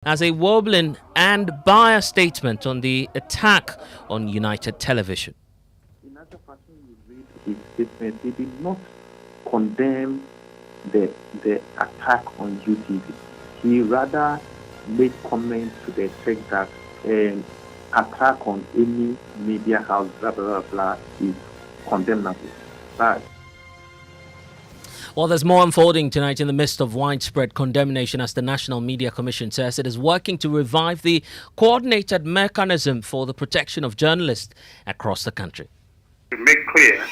as a wobbling and biased statement on the attack on United Television. In other fashion, you read his statement, he did not condemn the attack on UTV. He rather made comments to the effect that an attack on any media house, blah, blah, blah, blah, is condemnable. But well, there's more unfolding tonight in the midst of widespread condemnation as the National Media Commission says it is working to revive the coordinated mechanism for the protection of journalists across the country. To make clear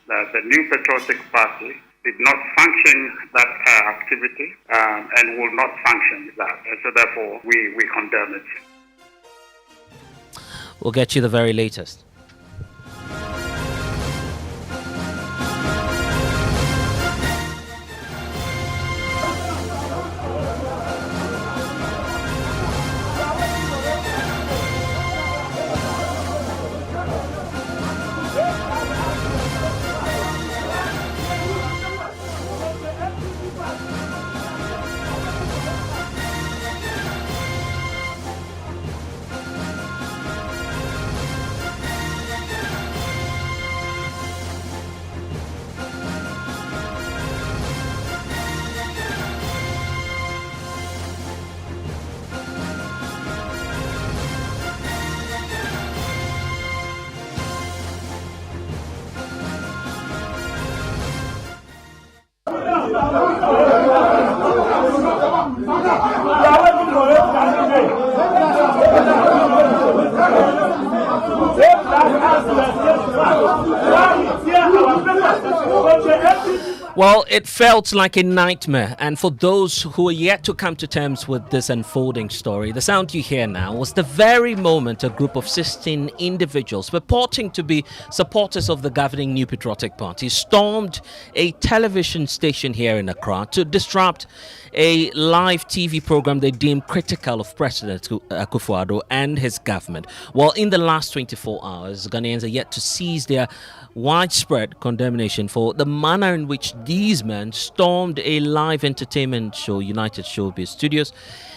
that the New Patriotic Party did not function that activity and will not function that. And so therefore, we condemn it. We'll get you the very latest. Well, it felt like a nightmare, and for those who are yet to come to terms with this unfolding story, the sound you hear now was the very moment a group of 16 individuals purporting to be supporters of the governing New Patriotic Party stormed a television station here in Accra to disrupt a live TV program they deemed critical of President Akufo-Addo and his government. Well, in the last 24 hours, Ghanaians are yet to cease their widespread condemnation for the manner in which these men stormed a live entertainment show, United Showbiz Studios,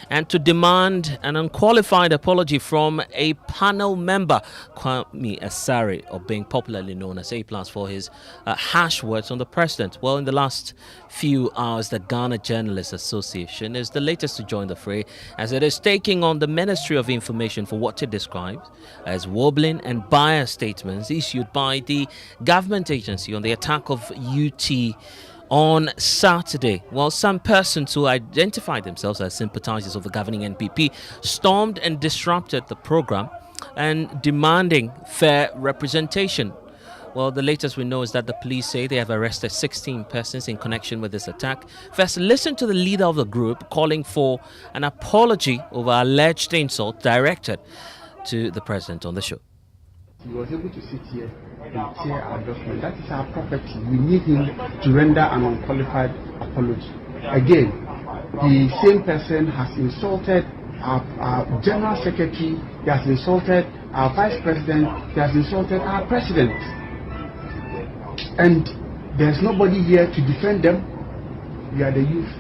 and to demand an unqualified apology from a panel member, Kwame Asare, or being popularly known as A+, for his harsh words on the president. Well, in the last few hours, the Ghana Journalists Association is the latest to join the fray, as it is taking on the Ministry of Information for what it describes as wobbling and biased statements issued by the government agency on the attack of UT on Saturday. Well, some persons who identified themselves as sympathizers of the governing NPP stormed and disrupted the program and demanding fair representation. Well, the latest we know is that the police say they have arrested 16 persons in connection with this attack. First, listen to the leader of the group calling for an apology over alleged insult directed to the president on the show. He was able to sit here and tear our document. That is our property. We need him to render an unqualified apology. Again, the same person has insulted our general secretary, he has insulted our vice president, he has insulted our president. And there's nobody here to defend them. We are the youth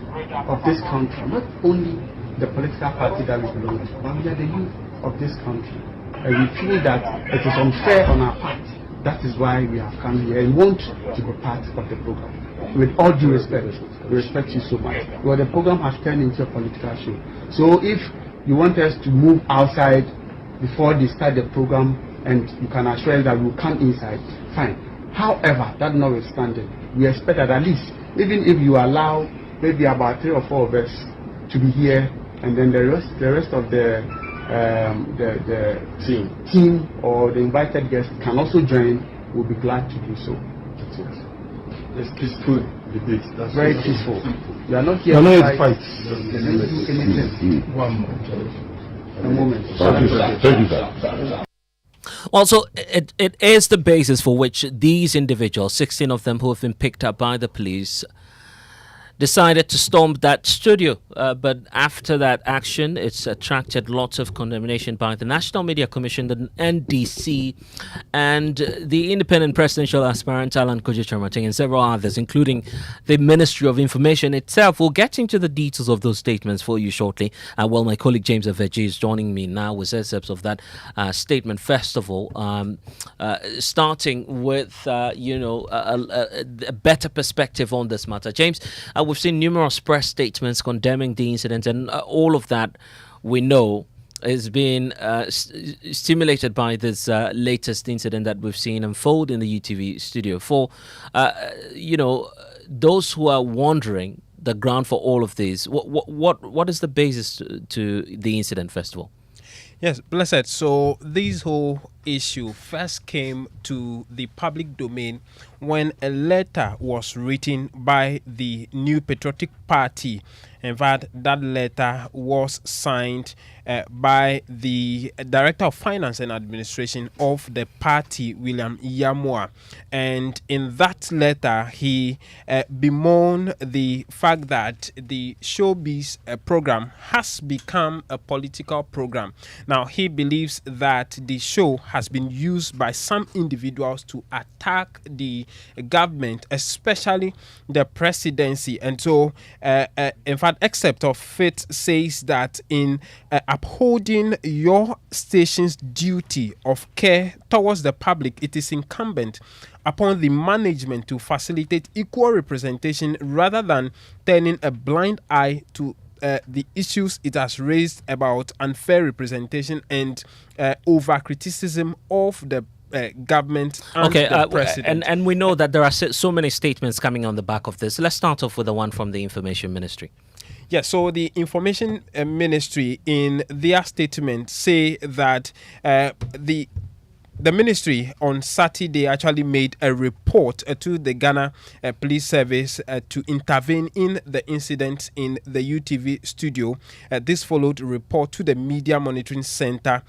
of this country, not only the political party that we belong to, but we are the youth of this country. And we feel that it is unfair on our part. That is why we have come here and want to be part of the program. With all due respect, we respect you so much. Well, the program has turned into a political show. So if you want us to move outside before they start the program and you can assure us that we'll come inside, fine. However, that notwithstanding, we expect that at least, even if you allow maybe about 3 or 4 of us to be here, and then the rest of the team or the invited guests can also join, we'll be glad to do so. That's it. It's peaceful debate. That's very peaceful. You are not here to fight. One moment. Thank you, sir. Also, it is the basis for which these individuals, 16 of them who have been picked up by the police, decided to storm that studio. But after that action, it's attracted lots of condemnation by the National Media Commission, the NDC, and the independent presidential aspirant Alan Kojo Chamating, and several others, including the Ministry of Information itself. We'll get into the details of those statements for you shortly. Well, my colleague James Aveji is joining me now with excerpts of that statement. First of all, starting with a better perspective on this matter. James, we've seen numerous press statements condemning the incident, and all of that we know is being stimulated by this latest incident that we've seen unfold in the UTV studio. For those who are wondering the ground for all of this, what is the basis to the incident, first of all? Yes, Blessed. So this whole issue first came to the public domain when a letter was written by the New Patriotic Party. In fact, that letter was signed by the Director of Finance and Administration of the party, William Yamua. And in that letter, he bemoaned the fact that the showbiz program has become a political program. Now, he believes that the show has been used by some individuals to attack the government, especially the presidency. And so, in fact, except of it says that in upholding your station's duty of care towards the public, it is incumbent upon the management to facilitate equal representation rather than turning a blind eye to the issues it has raised about unfair representation and over criticism of the government and the president. And we know that there are so many statements coming on the back of this. Let's start off with the one from the Information Ministry. Yeah, so the Information Ministry in their statement say that the ministry on Saturday actually made a report to the Ghana Police Service to intervene in the incident in the UTV studio. This followed a report to the Media Monitoring Center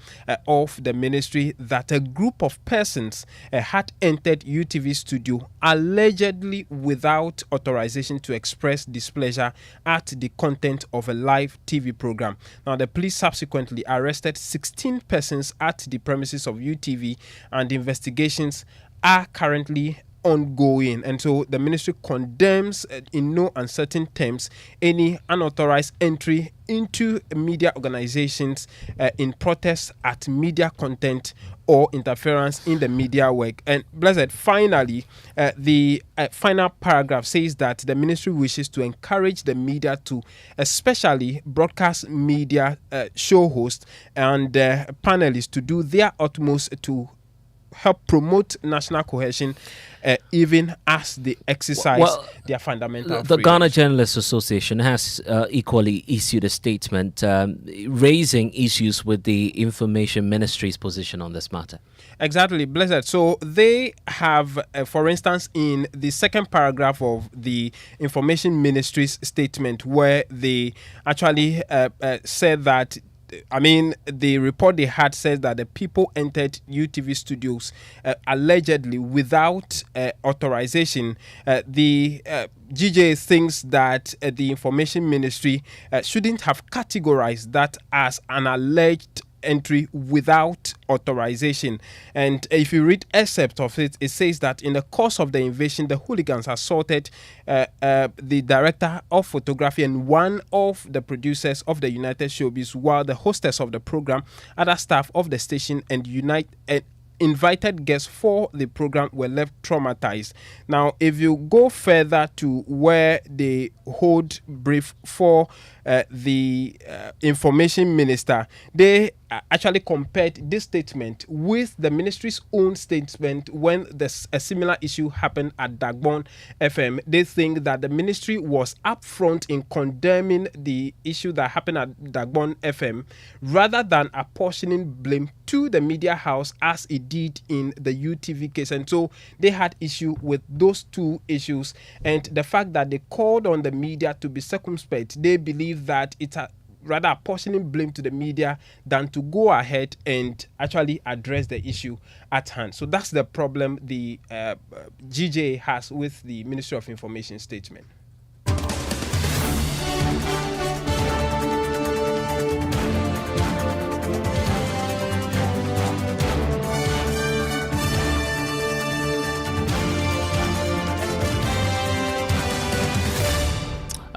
of the ministry that a group of persons had entered UTV studio allegedly without authorization to express displeasure at the content of a live TV program. Now, the police subsequently arrested 16 persons at the premises of UTV, and investigations are currently ongoing. And so the ministry condemns in no uncertain terms any unauthorized entry into media organizations in protest at media content or interference in the media work. And Blessed, finally, the final paragraph says that the ministry wishes to encourage the media to especially broadcast media show hosts and panelists to do their utmost to help promote national cohesion, even as they exercise their fundamental The freedoms. Ghana Journalists Association has equally issued a statement raising issues with the Information Ministry's position on this matter. Exactly, Blessed. So they have, for instance, in the second paragraph of the Information Ministry's statement, where they actually said that the report they had says that the people entered UTV studios allegedly without authorization. The GJ thinks that the Information Ministry shouldn't have categorized that as an alleged entry without authorization. And if you read excerpt of it, it says that in the course of the invasion, the hooligans assaulted the director of photography and one of the producers of the United Showbiz, while the hostess of the program, other staff of the station, and invited guests for the program were left traumatized. Now, if you go further to where they hold brief for the information minister, they actually compared this statement with the ministry's own statement when a similar issue happened at Dagbon FM. They think that the ministry was upfront in condemning the issue that happened at Dagbon FM rather than apportioning blame to the media house as it did in the UTV case. And so they had issue with those two issues, and the fact that they called on the media to be circumspect. They believe that it's rather apportioning blame to the media than to go ahead and actually address the issue at hand. So that's the problem the GJ has with the Ministry of Information statement.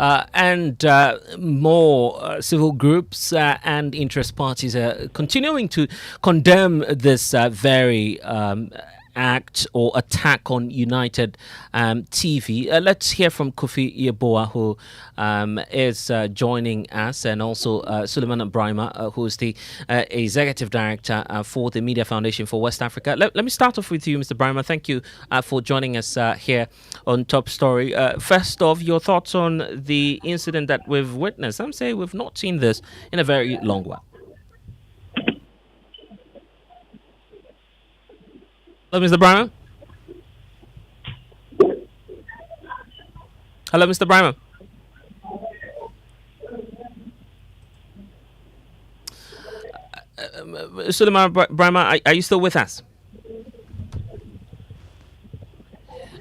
And more civil groups and interest parties are continuing to condemn this very act or attack on United TV. Let's hear from Kofi Yeboah, who is joining us, and also Suleiman Brahima, who is the Executive Director for the Media Foundation for West Africa. Let me start off with you, Mr. Brahima. Thank you for joining us here on Top Story. First off, your thoughts on the incident that we've witnessed. Some say we've not seen this in a very long while. Hello, Mr. Brahima. Hello, Mr. Brahima. Suleiman Brahima, are you still with us?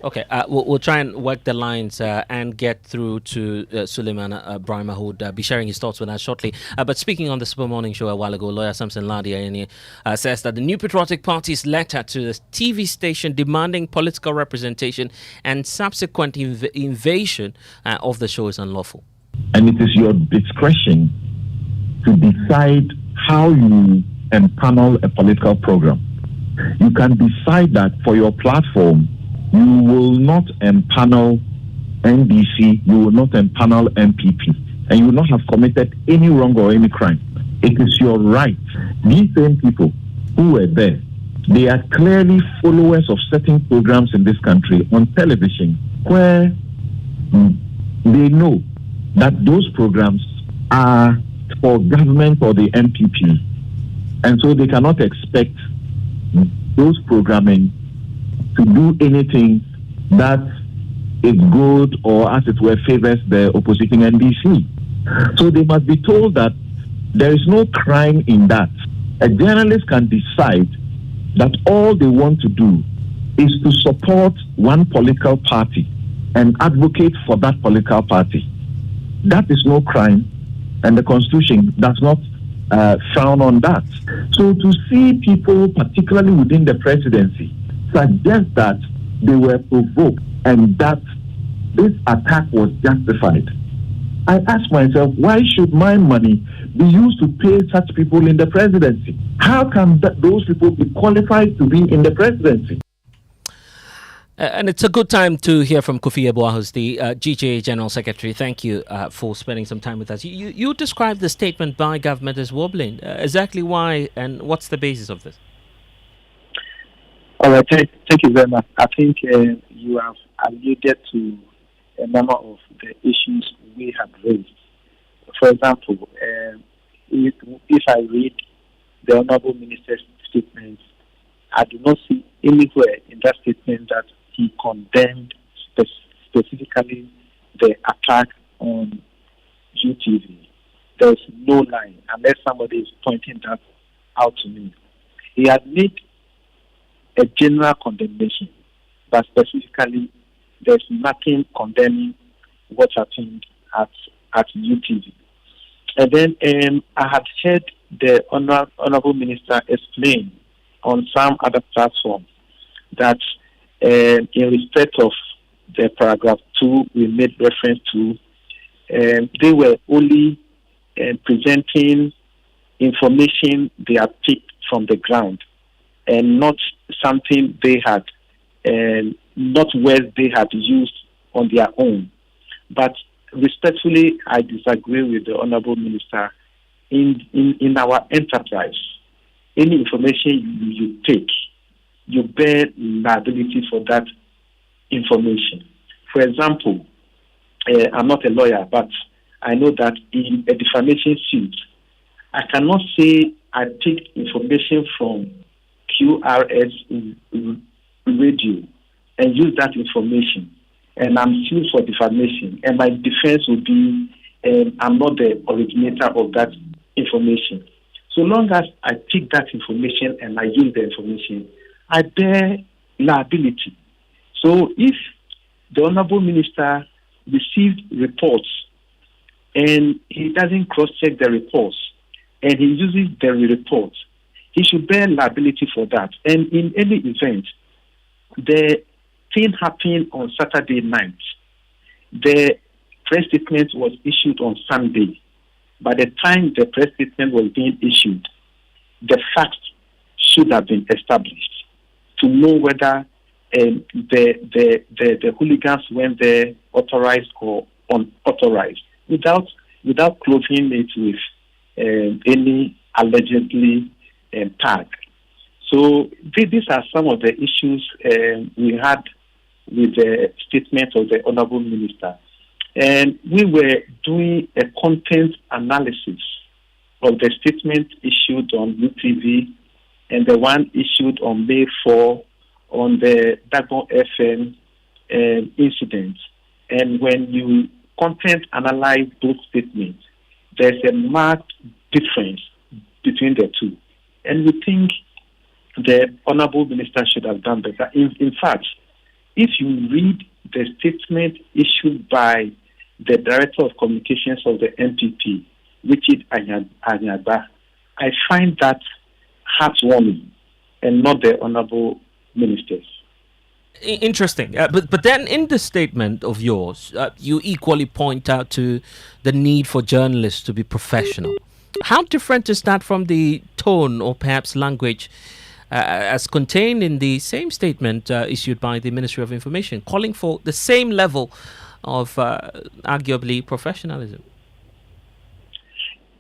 Okay, we'll try and work the lines and get through to Suleiman Brahima, who would be sharing his thoughts with us shortly. But speaking on the Super Morning Show a while ago, lawyer Samson Ladia says that the New Patriotic Party's letter to the TV station demanding political representation and subsequent invasion of the show is unlawful. And it is your discretion to decide how you empanel a political program. You can decide that for your platform, you will not empanel NDC, you will not empanel MPP, and you will not have committed any wrong or any crime. It is your right. These same people who were there, they are clearly followers of certain programs in this country on television where they know that those programs are for government or the MPP, and so they cannot expect those programming to do anything that is good or, as it were, favors the oppositing NDC. So they must be told that there is no crime in that. A journalist can decide that all they want to do is to support one political party and advocate for that political party. That is no crime, and the Constitution does not frown on that. So to see people, particularly within the presidency, suggest that they were provoked and that this attack was justified, I ask myself, why should my money be used to pay such people in the presidency? How can those people be qualified to be in the presidency? And it's a good time to hear from Kofi Yeboah, who's the GJA General Secretary. Thank you for spending some time with us. You described the statement by government as wobbling. Exactly why and what's the basis of this? All right, thank you very much. I think you have alluded to a number of the issues we have raised. For example, if I read the Honorable Minister's statement, I do not see anywhere in that statement that he condemned specifically the attack on UTV. There is no line, unless somebody is pointing that out to me. He had made a general condemnation, but specifically there's nothing condemning what happened at UTV. And then I had heard the Honorable Minister explain on some other platform that in respect of the paragraph 2 we made reference to, they were only presenting information they had picked from the ground and not something they had, not words they had used on their own. But respectfully, I disagree with the Honorable Minister. In our enterprise, any information you take, you bear liability for that information. For example, I'm not a lawyer, but I know that in a defamation suit, I cannot say I take information from QRS radio and use that information, and I'm sued for defamation, and my defense would be I'm not the originator of that information. So long as I take that information and I use the information, I bear liability. So if the Honorable Minister received reports and he doesn't cross-check the reports and he uses the reports, he should bear liability for that. And in any event, the thing happened on Saturday night. The press statement was issued on Sunday. By the time the press statement was being issued, the facts should have been established to know whether the hooligans went there authorized or unauthorized, without clothing it with any allegedly tag. So these are some of the issues we had with the statement of the Honorable Minister. And we were doing a content analysis of the statement issued on UTV and the one issued on May 4 on the Dagon FM incident. And when you content analyze those statements, there's a marked difference between the two. And we think the Honorable Minister should have done better. In fact, if you read the statement issued by the Director of Communications of the NPP, Richard Anyagba, I find that heartwarming and not the Honorable Ministers. Interesting. But then in the statement of yours, you equally point out to the need for journalists to be professional. How different is that from the tone or perhaps language as contained in the same statement issued by the Ministry of Information, calling for the same level of arguably professionalism?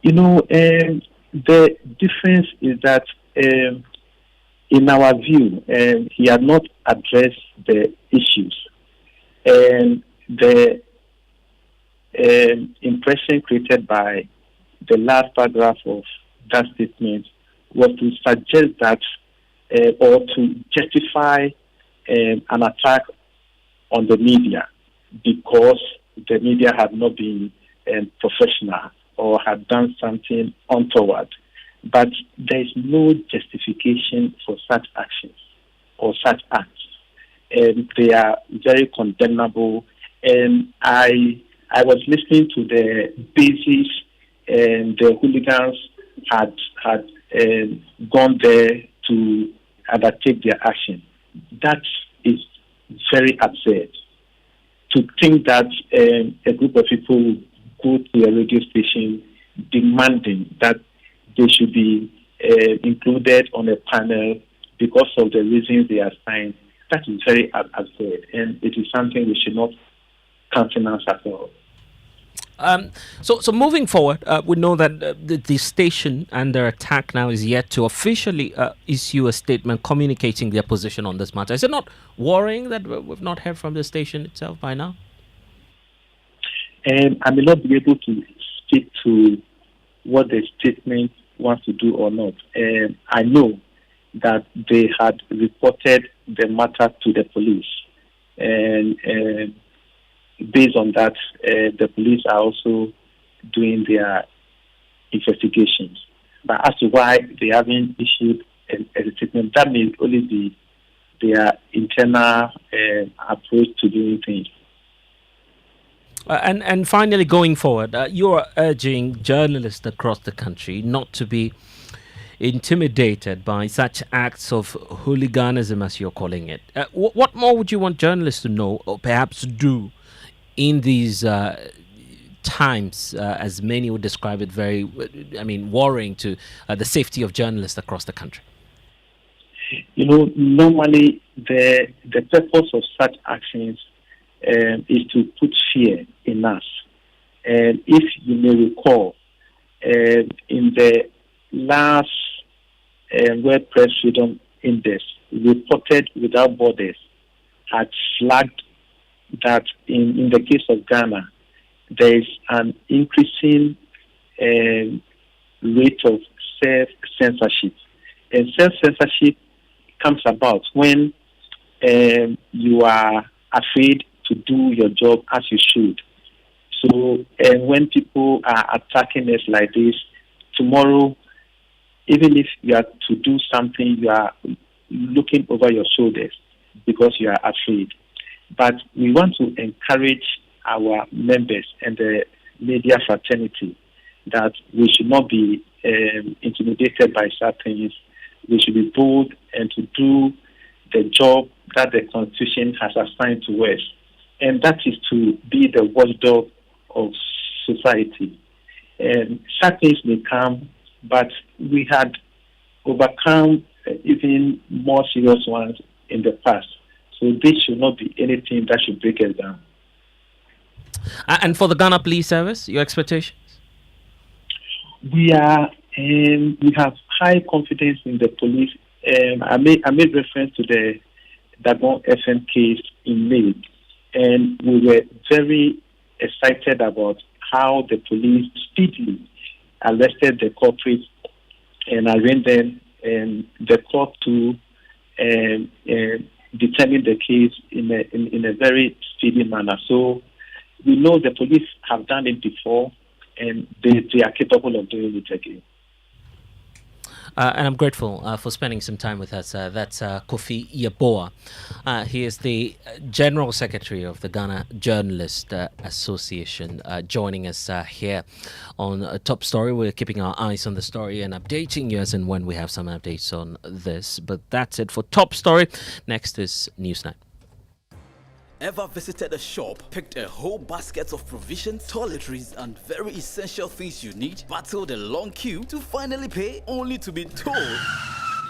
You know, the difference is that in our view, he had not addressed the issues. And the impression created by the last paragraph of that statement was to suggest that or to justify an attack on the media because the media had not been professional or had done something untoward. But there is no justification for such actions or such acts. They are very condemnable. And I was listening to the basis and the hooligans had gone there to undertake their action. That is very absurd. To think that a group of people will go to a radio station demanding that they should be included on a panel because of the reasons they are assigned, that is very absurd, and it is something we should not countenance at all. So moving forward, we know that the station under attack now is yet to officially issue a statement communicating their position on this matter. Is it not worrying that we've not heard from the station itself by now? I may not be able to speak to what the statement wants to do or not. I know that they had reported the matter to the police, and based on that, the police are also doing their investigations. But as to why they haven't issued a statement, that may only be their internal approach to doing things. And finally, going forward, you are urging journalists across the country not to be intimidated by such acts of hooliganism, as you're calling it. What more would you want journalists to know or perhaps do in these times, as many would describe it, very, worrying to the safety of journalists across the country? You know, normally the purpose of such actions is to put fear in us. And if you may recall, in the last World Press Freedom Index, Reported Without Borders had flagged that in the case of Ghana, there is an increasing rate of self-censorship. And self-censorship comes about when you are afraid to do your job as you should. So when people are attacking us like this, tomorrow, even if you are to do something, you are looking over your shoulders because you are afraid. But we want to encourage our members and the media fraternity that we should not be intimidated by such things. We should be bold and to do the job that the Constitution has assigned to us. And that is to be the watchdog of society. And such things may come, but we had overcome even more serious ones in the past. So this should not be anything that should break us down. And for the Ghana Police Service, your expectations? We have high confidence in the police. I made reference to the Dagon FM case in May, and we were very excited about how the police speedily arrested the culprits and arraigned them, and the court to determine the case in a very speedy manner. So we know the police have done it before, and they are capable of doing it again. And I'm grateful for spending some time with us. That's Kofi Yeboah. He is the General Secretary of the Ghana Journalist Association, joining us here on Top Story. We're keeping our eyes on the story and updating you as and when we have some updates on this. But that's it for Top Story. Next is Newsnight. Ever visited a shop, picked a whole basket of provisions, toiletries, and very essential things you need, battled a long queue to finally pay, only to be told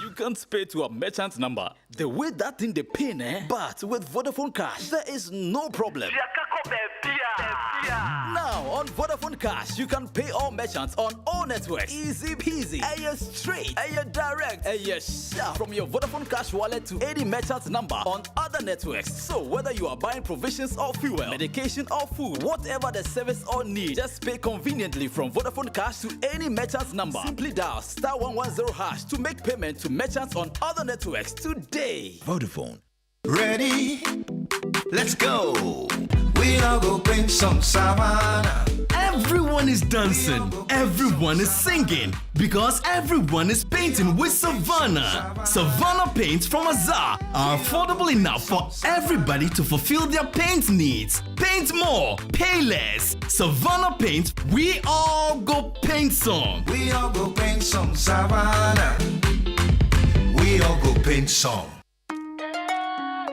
you can't pay to a merchant number? The way that thing they pay, but with Vodafone Cash, there is no problem. Now on Vodafone Cash, you can pay all merchants on all networks. Easy peasy. Aye straight. Aye direct. Aye sharp. From your Vodafone Cash wallet to any merchant's number on other networks. So whether you are buying provisions or fuel, medication or food, whatever the service or need, just pay conveniently from Vodafone Cash to any merchant's number. Simply dial *110# to make payment to merchants on other networks today. Vodafone. Ready? Let's go. We all go bring some savannah. Everyone is dancing, everyone is singing, because everyone is painting with Savannah. Savannah paints from Azar are affordable enough for everybody to fulfill their paint needs. Paint more, pay less. Savannah paint, we all go paint some. We all go paint some Savannah. We all go paint some.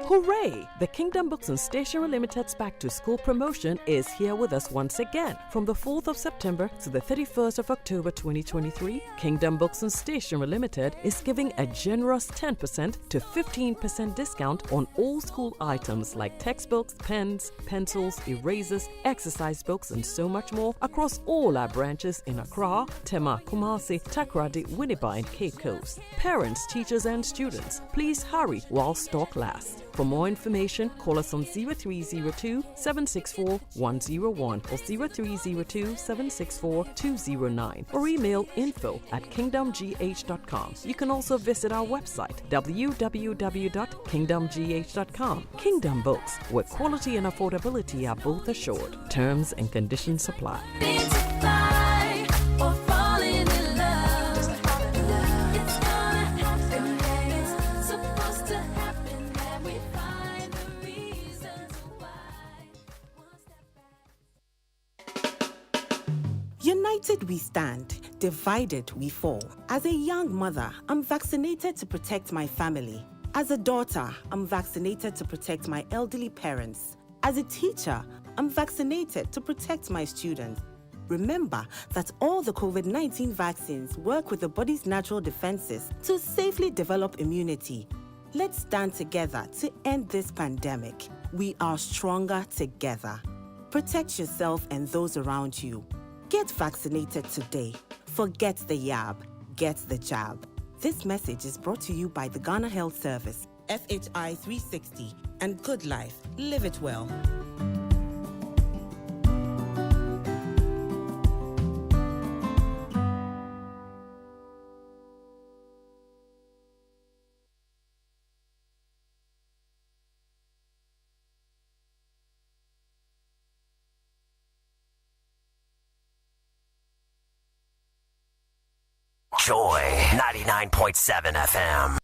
Hooray! The Kingdom Books and Stationery Limited's Back to School promotion is here with us once again. From the 4th of September to the 31st of October 2023, Kingdom Books and Stationery Limited is giving a generous 10% to 15% discount on all school items like textbooks, pens, pencils, erasers, exercise books, and so much more across all our branches in Accra, Tema, Kumasi, Takoradi, Winneba, and Cape Coast. Parents, teachers, and students, please hurry while stock lasts. For more information, call us on 0302 764 101 or 0302 764 209 or email info@kingdomgh.com. You can also visit our website www.kingdomgh.com. Kingdom Books, where quality and affordability are both assured. Terms and conditions apply. United we stand, divided we fall. As a young mother, I'm vaccinated to protect my family. As a daughter, I'm vaccinated to protect my elderly parents. As a teacher, I'm vaccinated to protect my students. Remember that all the COVID-19 vaccines work with the body's natural defenses to safely develop immunity. Let's stand together to end this pandemic. We are stronger together. Protect yourself and those around you. Get vaccinated today. Forget the yab. Get the jab. This message is brought to you by the Ghana Health Service, FHI 360, and Good Life. Live it well. Joy 99.7 FM.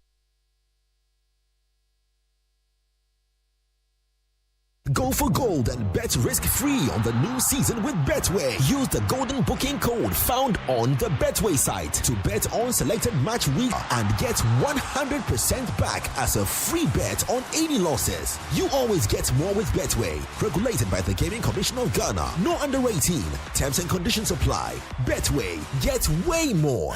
Go for gold and bet risk-free on the new season with Betway. Use the golden booking code found on the Betway site to bet on selected match week and get 100% back as a free bet on any losses. You always get more with Betway. Regulated by the Gaming Commission of Ghana. No under 18. Terms and conditions apply. Betway. Get way more.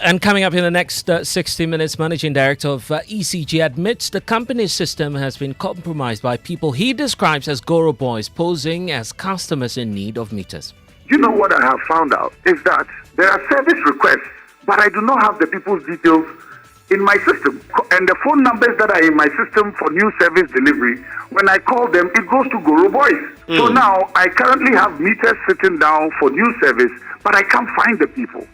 And coming up in the next 60 minutes, Managing Director of ECG admits the company's system has been compromised by people he describes as Goro boys posing as customers in need of meters. You know what I have found out is that there are service requests, but I do not have the people's details in my system. And the phone numbers that are in my system for new service delivery, when I call them, it goes to Goro boys. So now I currently have meters sitting down for new service, but I can't find the people.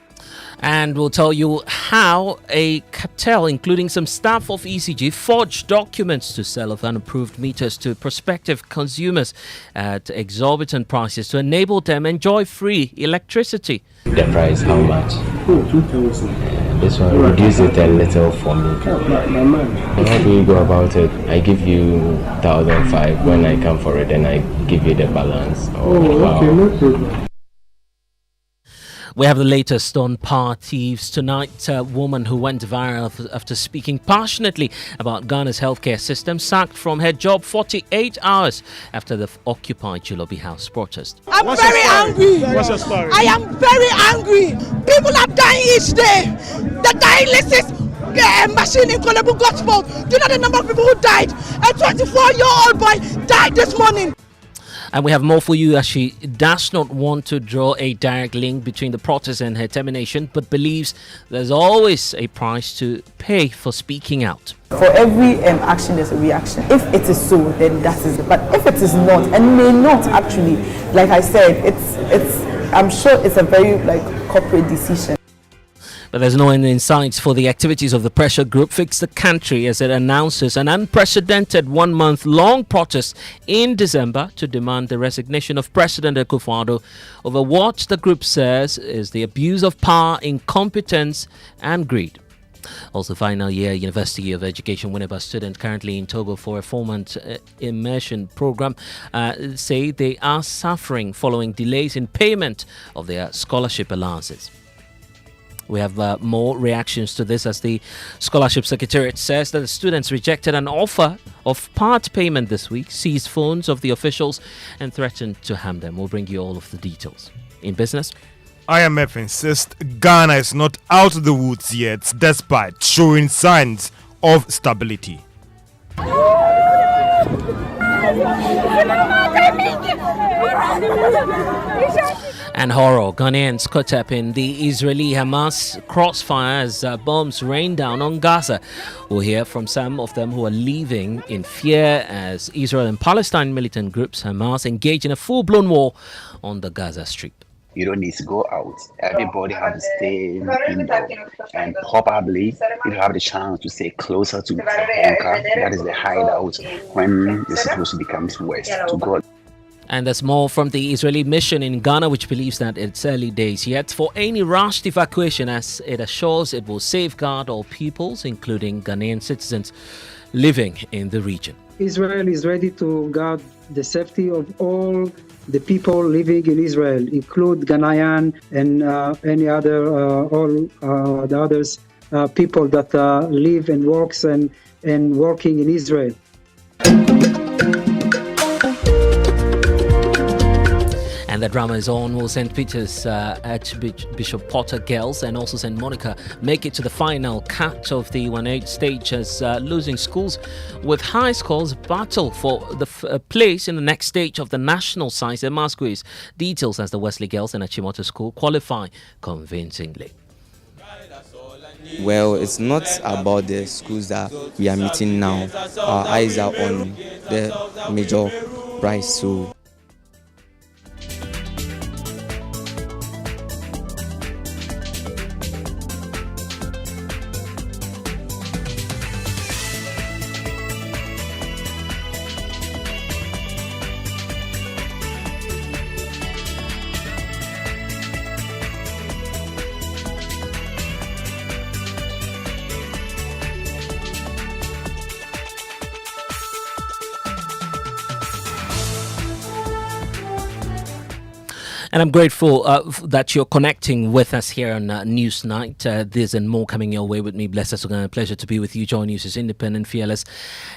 And we'll tell you how a cartel, including some staff of ECG, forged documents to sell of unapproved meters to prospective consumers at exorbitant prices to enable them enjoy free electricity. The price, how much? 2,000. This one, reduce it a little for me. How do you go about it? I give you 1,500. When I come for it, then I give you the balance. Okay, no problem. We have the latest on power thieves tonight. A woman who went viral after speaking passionately about Ghana's healthcare system sacked from her job 48 hours after the Occupy Chilobi House protest. I'm very angry. What's your story? I am very angry. People are dying each day. The dialysis machine in Kolebu got fault. Do you know the number of people who died? A 24-year-old boy died this morning. And we have more for you as she does not want to draw a direct link between the protest and her termination, but believes there's always a price to pay for speaking out. For every action, there's a reaction. If it is so, then that is it. But if it is not, and may not actually, like I said, I'm sure it's a very corporate decision. But there's no end in sight for the activities of the pressure group Fix the Country as it announces an unprecedented one-month-long protest in December to demand the resignation of President Akufo-Addo over what the group says is the abuse of power, incompetence and greed. Also, final year University of Education Winneba student currently in Togo for a 4-month immersion program say they are suffering following delays in payment of their scholarship allowances. We have more reactions to this as the Scholarship Secretariat says that the students rejected an offer of part payment this week, seized phones of the officials and threatened to harm them. We'll bring you all of the details. In business, IMF insists Ghana is not out of the woods yet despite showing signs of stability. And horror, Ghanaians caught up in the Israeli-Hamas crossfire as bombs rain down on Gaza. We'll hear from some of them who are leaving in fear as Israel and Palestine militant groups Hamas engage in a full-blown war on the Gaza Strip. You don't need to go out. Everybody has to stay indoor. And probably you have the chance to stay closer to the bunker. That is the hideout when the situation becomes worse. To God. And there's more from the Israeli mission in Ghana, which believes that it's early days yet for any rushed evacuation, as it assures it will safeguard all peoples, including Ghanaian citizens living in the region. Israel is ready to guard the safety of all the people living in Israel, include Ghanaian and any other, all the others people that live and works and working in Israel. And the drama is on. Will St. Peter's Archbishop Potter girls and also St. Monica make it to the final cut of the 1-8 stage as losing schools with high scores battle for the place in the next stage of the national science and maths quiz. Details as the Wesley girls and Achimota School qualify convincingly. Well, it's not about the schools that we are meeting now. Our eyes are on the major prize. So And I'm grateful that you're connecting with us here on Newsnight. This and more coming your way with me, Blessed Sogah. A pleasure to be with you. Joy News is independent, fearless,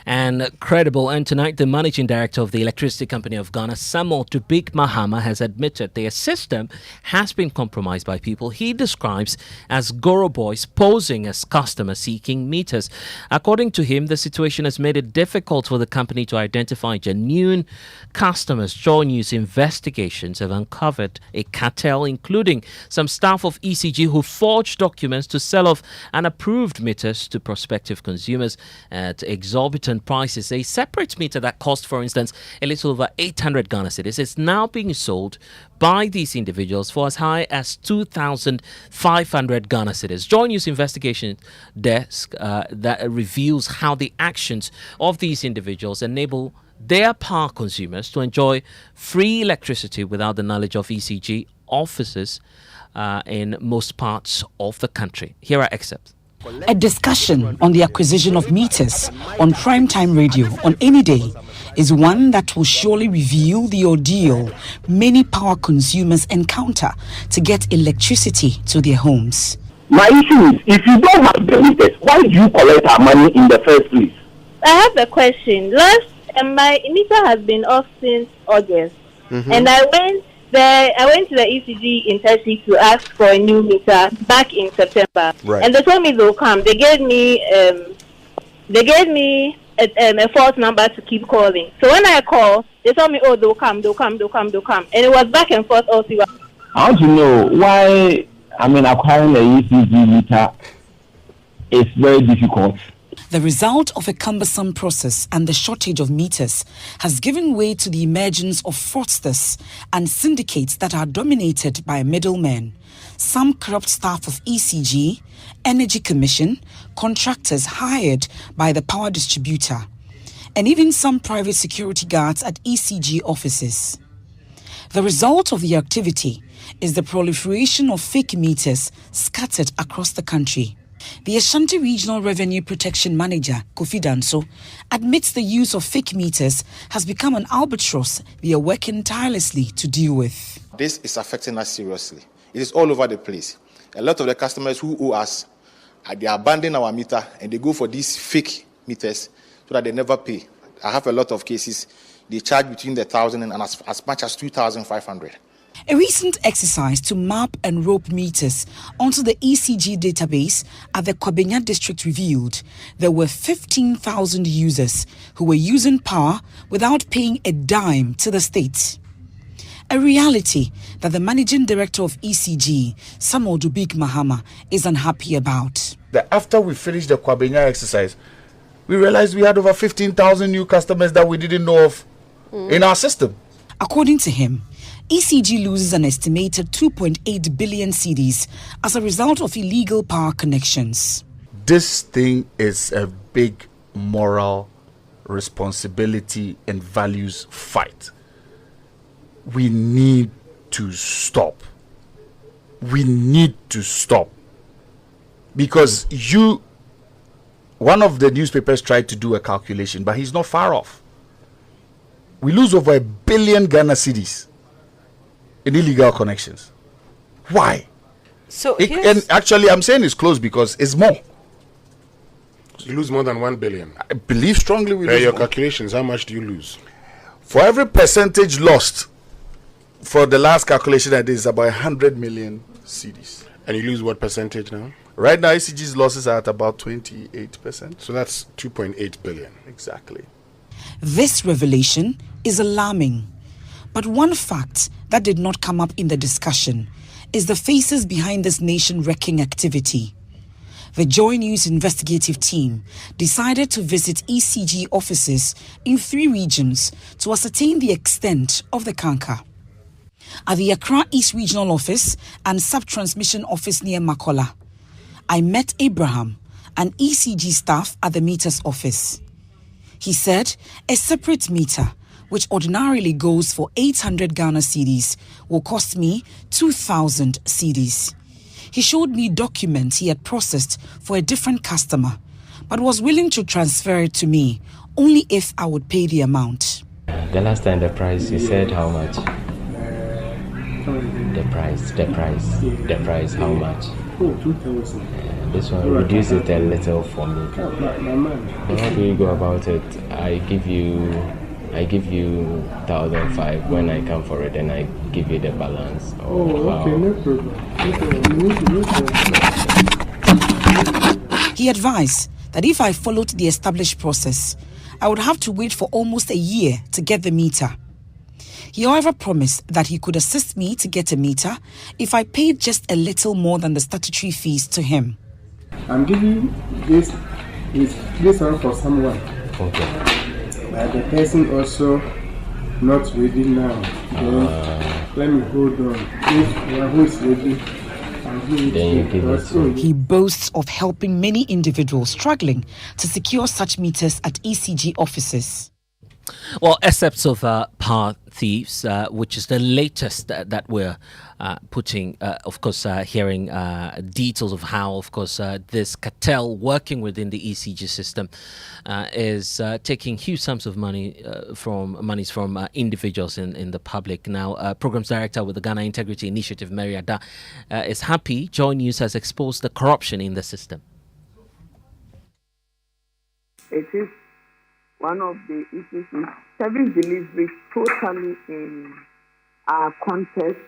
and credible. And tonight, the managing director of the Electricity Company of Ghana, Samuel Dubik Mahama, has admitted their system has been compromised by people he describes as Goro boys posing as customers seeking meters. According to him, the situation has made it difficult for the company to identify genuine customers. Joy News investigations have uncovered a cartel, including some staff of ECG who forged documents to sell off unapproved meters to prospective consumers at exorbitant prices. A separate meter that cost, for instance, a little over 800 Ghana cedis is now being sold by these individuals for as high as 2,500 Ghana cedis. Joy News investigation desk that reveals how the actions of these individuals enable their power consumers to enjoy free electricity without the knowledge of ECG officers in most parts of the country. Here are excerpts. A discussion on the acquisition of meters on primetime radio on any day is one that will surely reveal the ordeal many power consumers encounter to get electricity to their homes. My issue is, if you don't have the meters, why do you collect our money in the first place? I have a question. My meter has been off since August, and I went to the ECG in Turkey to ask for a new meter back in September, and they told me they'll come. They gave me a false number to keep calling. So when I call, they told me, they'll come, and it was back and forth all through. How do you know why? Acquiring a ECG meter is very difficult. The result of a cumbersome process and the shortage of meters has given way to the emergence of fraudsters and syndicates that are dominated by middlemen. Some corrupt staff of ECG, Energy Commission, contractors hired by the power distributor, and even some private security guards at ECG offices. The result of the activity is the proliferation of fake meters scattered across the country. The Ashanti Regional Revenue Protection Manager, Kofi Danso, admits the use of fake meters has become an albatross they are working tirelessly to deal with. This is affecting us seriously. It is all over the place. A lot of the customers who owe us, they abandon our meter and they go for these fake meters so that they never pay. I have a lot of cases. They charge between 1,000 and as much as 2,500. A recent exercise to map and rope meters onto the ECG database at the Kwabenya district revealed there were 15,000 users who were using power without paying a dime to the state. A reality that the managing director of ECG, Samuel Dubik Mahama, is unhappy about. After we finished the Kwabenya exercise, we realized we had over 15,000 new customers that we didn't know of in our system. According to him, ECG loses an estimated 2.8 billion cedis as a result of illegal power connections. This thing is a big moral responsibility and values fight. we need to stop. We need to stop. Because one of the newspapers tried to do a calculation, but he's not far off. We lose over 1 billion Ghana cedis in illegal connections. Why? And actually, I'm saying it's close because it's more. You lose more than 1 billion. I believe strongly we lose your more. calculations, how much do you lose? For every percentage lost, for the last calculation I did, is about 100 million cedis. And you lose what percentage now? Right now, ECG's losses are at about 28%. So that's 2.8 billion. Exactly. This revelation is alarming. But one fact that did not come up in the discussion is the faces behind this nation-wrecking activity. The Joy News investigative team decided to visit ECG offices in 3 regions to ascertain the extent of the canker. At the Accra East Regional Office and Sub-Transmission Office near Makola, I met Abraham, an ECG staff at the meter's office. He said a separate meter, which ordinarily goes for 800 Ghana cedis, will cost me 2,000 cedis. He showed me documents he had processed for a different customer, but was willing to transfer it to me only if I would pay the amount. The last time the price, you said how much? The price, how much? 2,000. This one, reduce it a little for me. How do you go about it? I give you 1,005 when I come for it, and I give you the balance. Okay, no problem. He advised that if I followed the established process, I would have to wait for almost a year to get the meter. He, however, promised that he could assist me to get a meter if I paid just a little more than the statutory fees to him. I'm giving this one for someone. Okay. But the person also not ready now. Let me hold on. If one who is ready, He boasts of helping many individuals struggling to secure such meters at ECG offices. Well, excerpts of Power Thieves, which is the latest that we're putting, of course, hearing details of how, of course, this cartel working within the ECG system is taking huge sums of money from individuals in the public. Now, Programs Director with the Ghana Integrity Initiative, Mary Ada, is happy Joy News has exposed the corruption in the system. It is one of the issues is service delivery totally in our context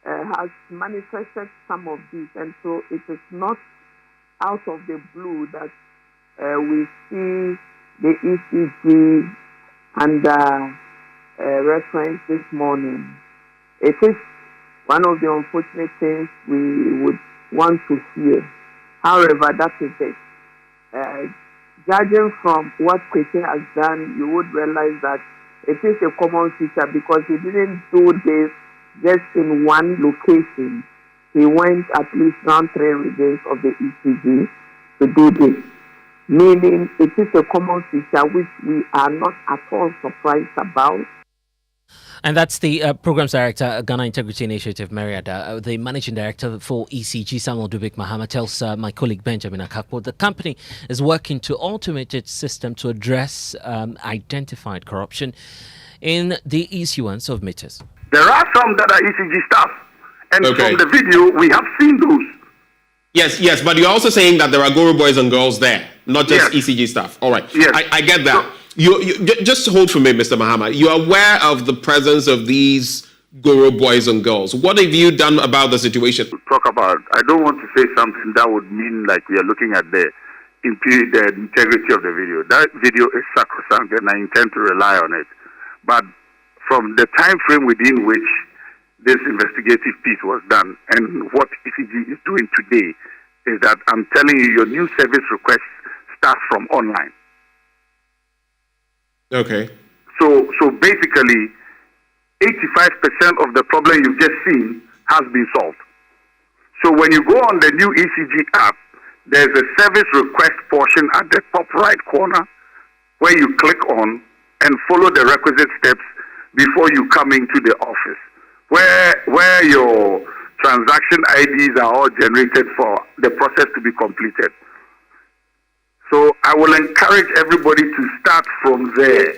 has manifested some of these, and so it is not out of the blue that we see the ECG under reference this morning. It is one of the unfortunate things we would want to hear. However, that is it. Judging from what Kwesi has done, you would realize that it is a common feature because he didn't do this just in one location. He went at least around 3 regions of the ECG to do this. Meaning it is a common feature which we are not at all surprised about. And that's the Programs Director, Ghana Integrity Initiative, Mary Ada. The Managing Director for ECG, Samuel Dubik Mahama, tells my colleague Benjamin Akakpo the company is working to automate its system to address identified corruption in the issuance of meters. There are some that are ECG staff, and from the video, we have seen those. Yes, but you're also saying that there are Guru boys and girls there, not just ECG staff. All right, yes. I get that. You just hold for me, Mr. Mahama. You're aware of the presence of these Guru boys and girls. What have you done about the situation? Talk about, I don't want to say something that would mean like we are looking at the integrity of the video. That video is sacrosanct and I intend to rely on it. But from the time frame within which this investigative piece was done and what ECG is doing today is that I'm telling you, your new service requests start from online. Okay. So basically, 85% of the problem you've just seen has been solved. So when you go on the new ECG app, there's a service request portion at the top right corner where you click on and follow the requisite steps before you come into the office, where your transaction IDs are all generated for the process to be completed. So I will encourage everybody to start from there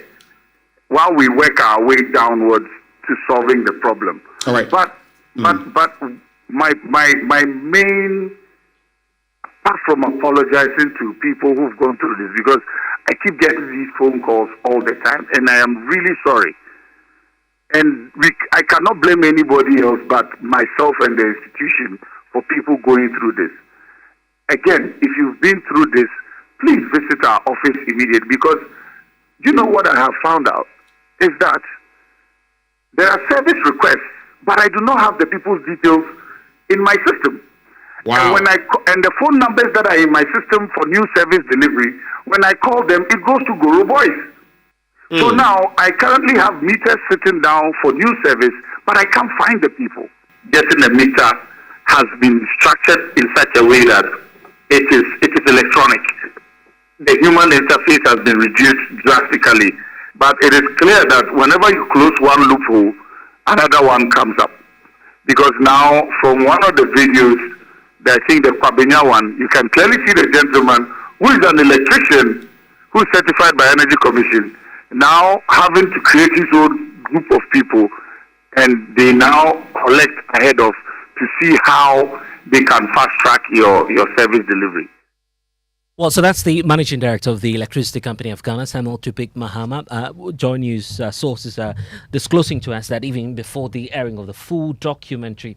while we work our way downwards to solving the problem. All right. But my main, apart from apologizing to people who've gone through this, because I keep getting these phone calls all the time, and I am really sorry. And I cannot blame anybody else but myself and the institution for people going through this. Again, if you've been through this, please visit our office immediately, because you know what I have found out is that there are service requests, but I do not have the people's details in my system. Wow. And the phone numbers that are in my system for new service delivery, when I call them, it goes to Goro Boys. So now I currently have meters sitting down for new service, but I can't find the people. Getting a meter has been structured in such a way that it is electronic. The human interface has been reduced drastically, but it is clear that whenever you close one loophole, another one comes up. Because now, from one of the videos, I think the Kwabenya one, you can clearly see the gentleman who is an electrician who is certified by Energy Commission, now having to create his own group of people, and they now collect ahead of to see how they can fast track your service delivery. Well, so that's the managing director of the Electricity Company of Ghana, Samuel Tupik Mahama. Joy News sources are disclosing to us that even before the airing of the full documentary,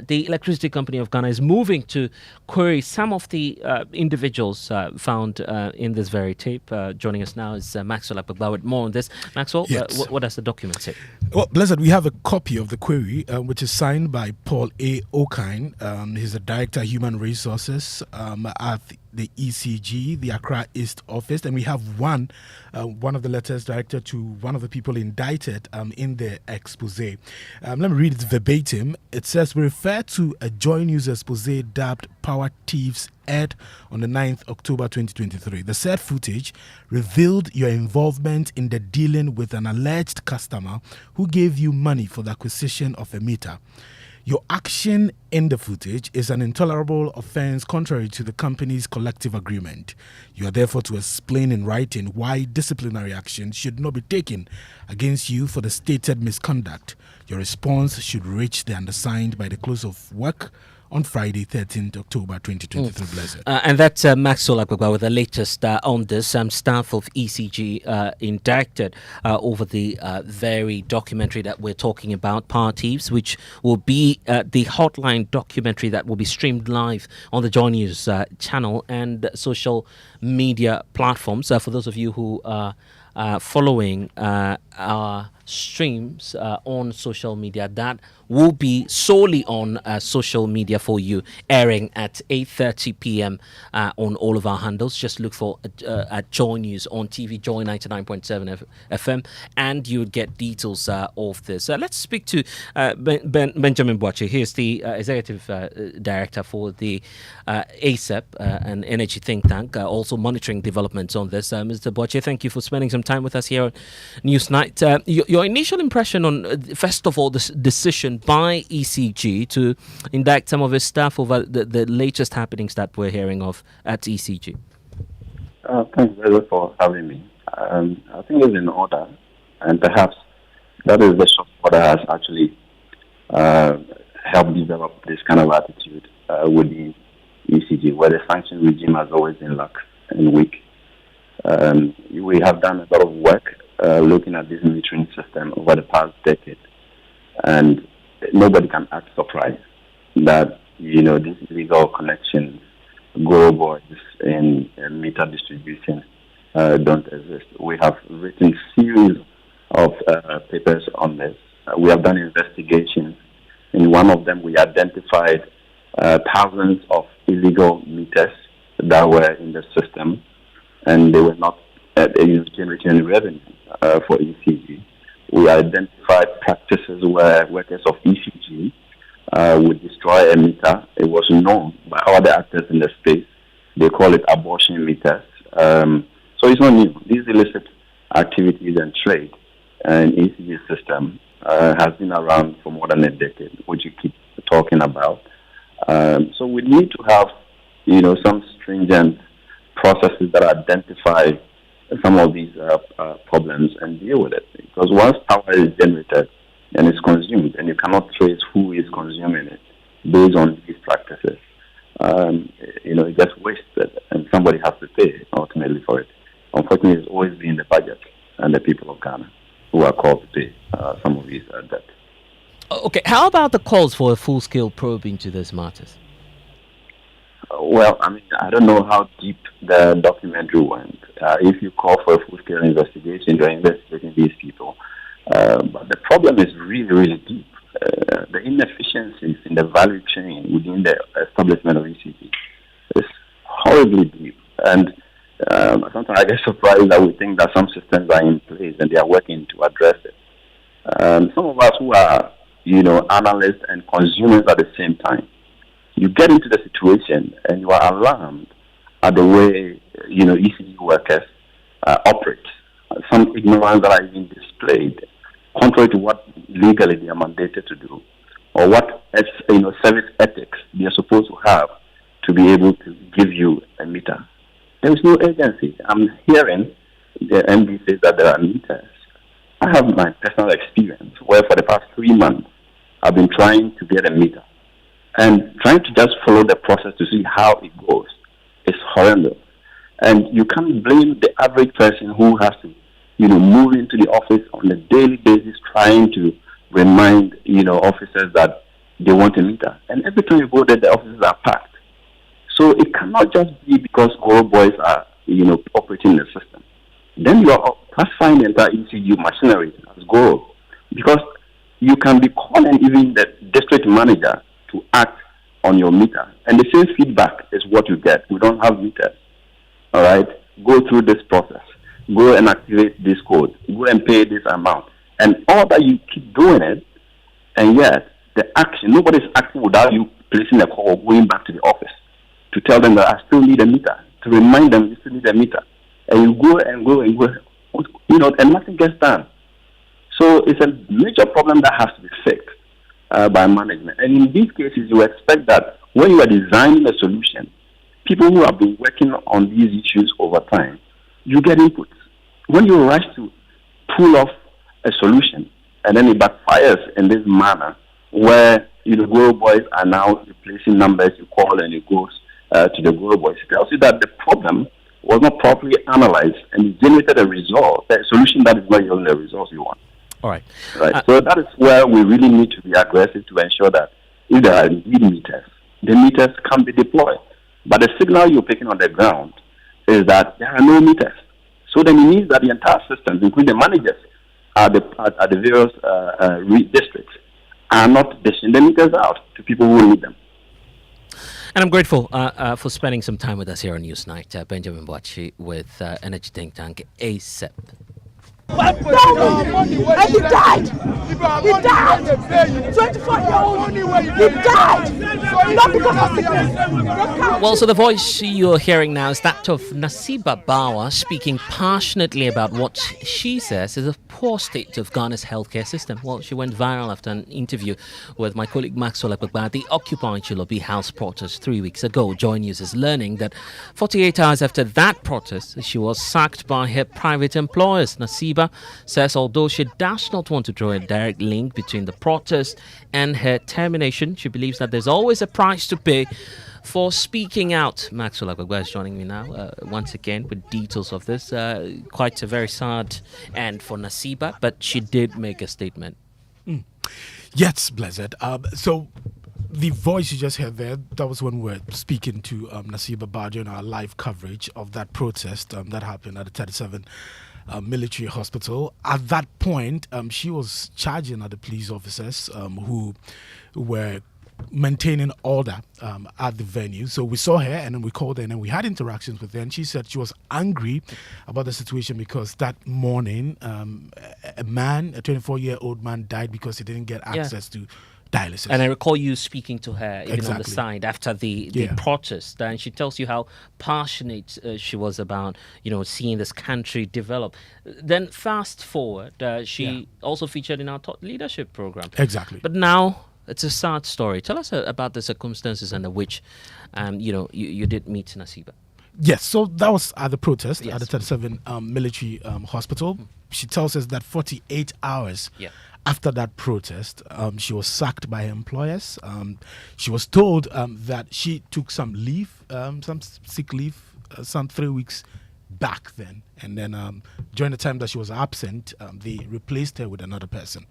the Electricity Company of Ghana is moving to query some of the individuals found in this very tape. Joining us now is Maxwell Apagba with more on this. Maxwell, Yes. what does the document say? Well, Blessed, we have a copy of the query, which is signed by Paul A. Okine. He's the Director of Human Resources at the ECG, the Accra East office, and we have one of the letters directed to one of the people indicted in the expose. Let me read it verbatim. It says, we refer to a Joy News expose dubbed Power Thieves aired on the 9th October 2023. The said footage revealed your involvement in the dealing with an alleged customer who gave you money for the acquisition of a meter. Your action in the footage is an intolerable offense contrary to the company's collective agreement. You are therefore to explain in writing why disciplinary action should not be taken against you for the stated misconduct. Your response should reach the undersigned by the close of work on Friday, 13th October 2023. Blessed. And that's Maxwell Apagba with the latest on this. Staff of ECG indicted over the very documentary that we're talking about, Power Thieves, which will be the hotline documentary that will be streamed live on the Joy News channel and social media platforms. For those of you who are following our streams on social media, that will be solely on social media for you, airing at 8:30 p.m. On all of our handles. Just look for at Joy News on TV, Joy 99.7 FM, and you would get details of this. Let's speak to Benjamin Boache. He's the executive director for the ASEP, an energy think tank, also monitoring developments on this. Mr. Boache, thank you for spending some time with us here on Newsnight. Your initial impression on, first of all, this decision by ECG to indict some of its staff over the latest happenings that we're hearing of at ECG. Thanks very much for having me. I think it's in order, and perhaps that is the shop that has actually helped develop this kind of attitude within ECG, where the sanction regime has always been lax and weak. We have done a lot of work looking at this metering system over the past decade, and nobody can act surprised that these illegal connections, Goro Boys, and meter distribution don't exist. We have written series of papers on this. We have done investigations. In one of them, we identified thousands of illegal meters that were in the system, and they were not generating any revenue for ECG. We identified practices where workers of ECG would destroy a meter. It was known by other actors in the space. They call it abortion meters. So it's not new. These illicit activities and trade and ECG system has been around for more than a decade, which you keep talking about. So we need to have, some stringent processes that identify some of these problems and deal with it. Because once power is generated and it's consumed, and you cannot trace who is consuming it based on these practices, it gets wasted, and somebody has to pay ultimately for it. Unfortunately, it's always been the budget and the people of Ghana who are called to pay some of these debts. Okay, how about the calls for a full-scale probe into these matters? Well, I don't know how deep the documentary went. If you call for a full-scale investigation, you're investigating these people. But the problem is really, really deep. The inefficiencies in the value chain within the establishment of ECG is horribly deep. And sometimes I get surprised that we think that some systems are in place and they are working to address it. Some of us who are, analysts and consumers at the same time, you get into the situation and you are alarmed at the way, ECG workers operate. Some ignorance that are even displayed, contrary to what legally they are mandated to do, or what service ethics they are supposed to have to be able to give you a meter. There is no agency. I'm hearing the MD says that there are meters. I have my personal experience where for the past 3 months I've been trying to get a meter. And trying to just follow the process to see how it goes is horrendous. And you can't blame the average person who has to, move into the office on a daily basis trying to remind, officers that they want a meter. And every time you go there, the offices are packed. So it cannot just be because all boys are, operating in the system. Then you are classifying the entire ECU machinery as Goro. Because you can be calling even the district manager to act on your meter. And the same feedback is what you get. We don't have meters. All right? Go through this process. Go and activate this code. Go and pay this amount. And all that you keep doing it, and yet the action, nobody's acting without you placing a call, going back to the office to tell them that I still need a meter, to remind them you still need a meter. And you go and go and go, and nothing gets done. So it's a major problem that has to be fixed by management. And in these cases, you expect that when you are designing a solution, people who have been working on these issues over time, you get inputs. When you rush to pull off a solution and then it backfires in this manner where Guru boys are now replacing numbers, you call and it goes to the Guru boys, it tells you that the problem was not properly analyzed and it generated a result, a solution that is not yielding the results you want. All right. So that is where we really need to be aggressive to ensure that if there are indeed meters, the meters can be deployed. But the signal you're picking on the ground is that there are no meters. So then it means that the entire systems, including the managers at the various districts, are not dishing the meters out to people who need them. And I'm grateful for spending some time with us here on Newsnight. Benjamin Boachi with Energy Think Tank ASEP. And he died. He died. 24-year-old. He died. Not because of sickness. Well, so the voice you're hearing now is that of Nasiba Bawa speaking passionately about what she says is a poor state of Ghana's healthcare system. Well, she went viral after an interview with my colleague Maxwell Akpakba at the Occupy Chilobi House protest 3 weeks ago. Joy News is learning that 48 hours after that protest, she was sacked by her private employers. Nasiba says although she does not want to draw a direct link between the protest and her termination, she believes that there's always a price to pay for speaking out. Maxwell Akpakba is joining me now once again with details of this. Quite a very sad end for Nasiba, but she did make a statement. Yes, Blessed. So the voice you just heard there, that was when we were speaking to Nasiba Bajo in our live coverage of that protest that happened at the 37 military hospital. At that point, she was charging at the police officers who were maintaining order at the venue. So we saw her and then we called her and then we had interactions with her, and she said she was angry about the situation because that morning a 24-year-old man died because he didn't get access to dialysis. And I recall you speaking to her even on the Exactly. side after the protest, and she tells you how passionate she was about seeing this country develop. Then fast forward, she also featured in our Thought Leadership program. Exactly. But now it's a sad story. Tell us about the circumstances under which you did meet Nasiba. Yes, so that was at the protest at the 37 military hospital. She tells us that 48 hours after that protest, she was sacked by her employers. She was told that she took some leave, some sick leave, some 3 weeks back then. And then during the time that she was absent, they replaced her with another person.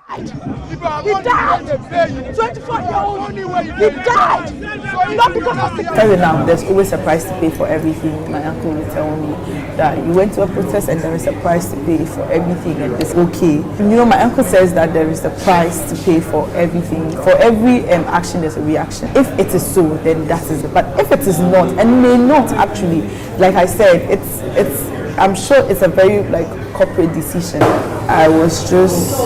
He died. 24-year-old. He died. Not because of the. Every now there's always a price to pay for everything. My uncle will tell me that you went to a protest and there is a price to pay for everything and it's okay. My uncle says that there is a price to pay for everything. For every action there's a reaction. If it is so, then that is it. But if it is not, and may not actually, like I said, it's I'm sure it's a very corporate decision. I was just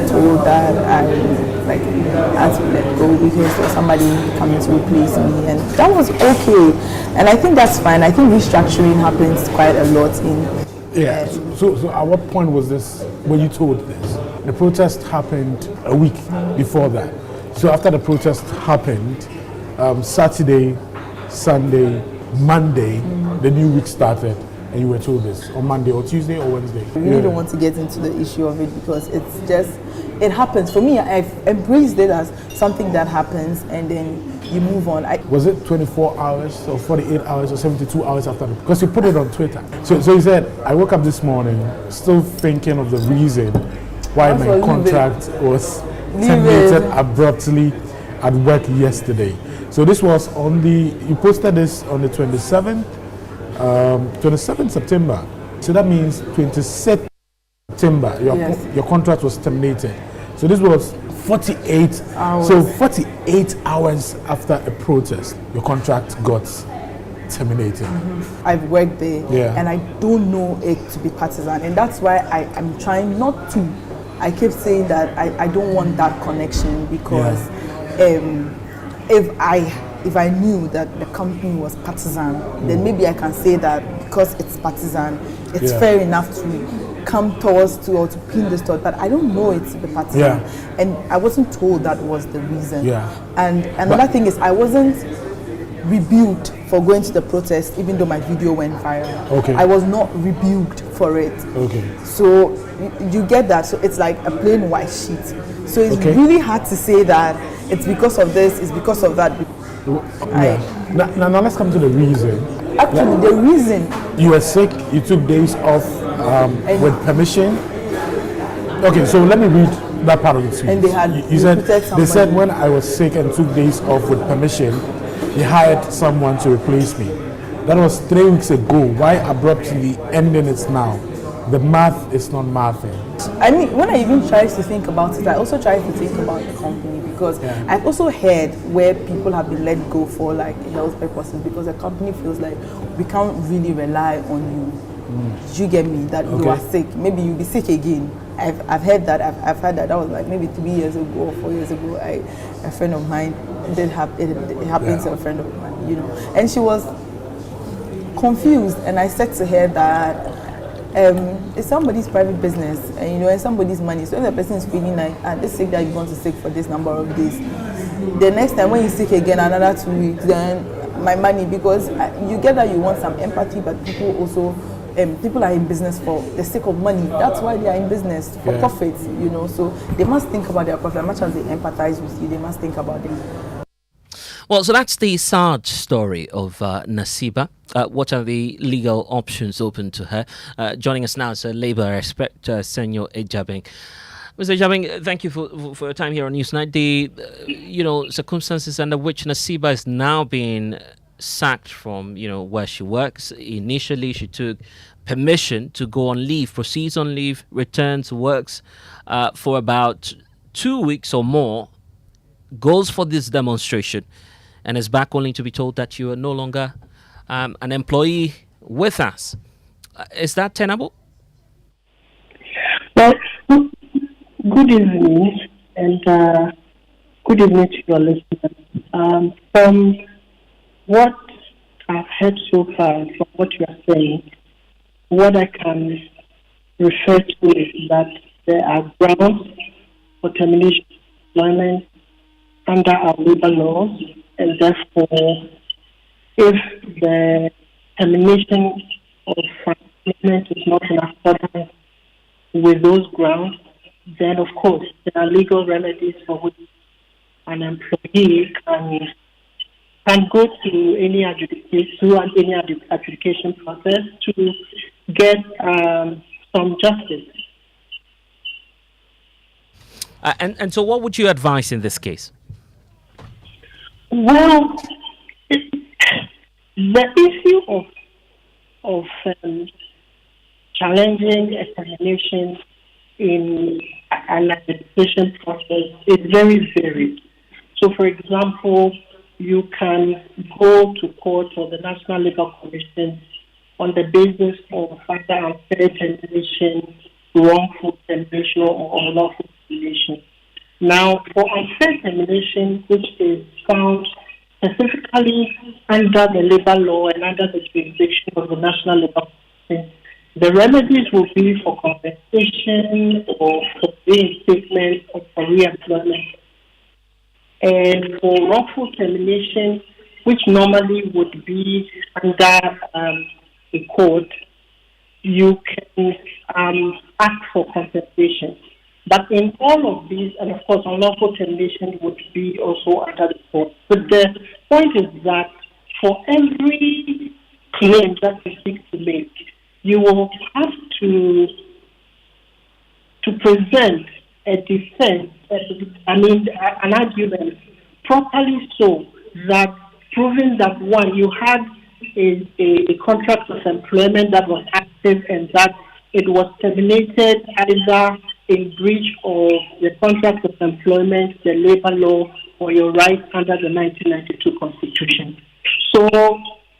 told that I had to let go because there was somebody coming to replace me, and that was okay. And I think that's fine. I think restructuring happens quite a lot in. So at what point was this when you told this? The protest happened a week before that. So after the protest happened, Saturday, Sunday, Monday, the new week started. And you were told this on Monday or Tuesday or Wednesday? I really don't want to get into the issue of it because it happens. For me, I've embraced it as something that happens and then you move on. Was it 24 hours or 48 hours or 72 hours after? Because you put it on Twitter. So you said, I woke up this morning still thinking of the reason why my contract was terminated abruptly at work yesterday. So this was you posted this on the 27th September. So that means 26th September, your contract was terminated. So this was 48 hours. So 48 hours after a protest, your contract got terminated. I've worked there and I don't know it to be partisan. And that's why I'm trying not to. I keep saying that I don't want that connection because if I knew that the company was partisan, then maybe I can say that because it's partisan, it's fair enough to come towards or to pin this thought. But I don't know it to be partisan, and I wasn't told that was the reason. And another thing is I wasn't rebuked for going to the protest, even though my video went viral. I was not rebuked for it. So you get that. So it's like a plain white sheet. So it's really hard to say that it's because of this, it's because of that. Now let's come to the reason. Actually, the reason you were sick, you took days off with permission. Okay, so let me read that part of the tweet. And they said when I was sick and took days off with permission, he hired someone to replace me. That was 3 weeks ago. Why abruptly ending it now? The math is not mathing. I mean, when I even try to think about it, I also try to think about the company because I've also heard where people have been let go for health purposes because the company feels like we can't really rely on you. Did you get me? That you are sick. Maybe you'll be sick again. I've heard that. I've heard that. That was maybe 3 years ago or 4 years ago. A friend of mine it happened to a friend of mine, and she was confused. And I said to her that it's somebody's private business, and and somebody's money. So if the person is feeling like this sick that you're going to sick for this number of days, the next time when you sick again another 2 weeks, then my money, because you get that you want some empathy, but people also people are in business for the sake of money. That's why they are in business for profit, So they must think about their profit as much as they empathize with you. They must think about them. Well, so that's the sad story of Nasiba. What are the legal options open to her? Joining us now is a Labour expert, Senor Ejabeng. Mr. Ejabeng, thank you for your time here on Newsnight. The circumstances under which Nasiba is now being sacked from where she works. Initially, she took permission to go on leave, proceeds on leave, returns, works for about 2 weeks or more, goes for this demonstration, and is back only to be told that you are no longer an employee with us. Is that tenable? Well, Good evening, and good evening to your listeners. From what I've heard so far, from what you are saying, what I can refer to is that there are grounds for termination of employment under our labor laws, and therefore, if the termination of employment is not in accordance with those grounds, then of course there are legal remedies for which an employee can go through any adjudication process to get some justice. And so, what would you advise in this case? Well, the issue of challenging a termination in an adjudication process is very varied. So, for example, you can go to court or the National Labour Commission on the basis of either unfair termination, wrongful termination, or unlawful termination. Now, for unfair termination, which is found specifically under the labor law and under the jurisdiction of the National Labour Commission, the remedies will be for compensation or for reinstatement or for re-employment. And for wrongful termination, which normally would be under a court, you can ask for compensation. But in all of these, and of course, unlawful termination would be also under the court. But the point is that for every claim that you seek to make, you will have to present a defense, an argument properly so that proving that one, you had a contract of employment that was active and that it was terminated either in breach of the contract of employment, the labor law, or your rights under the 1992 Constitution. So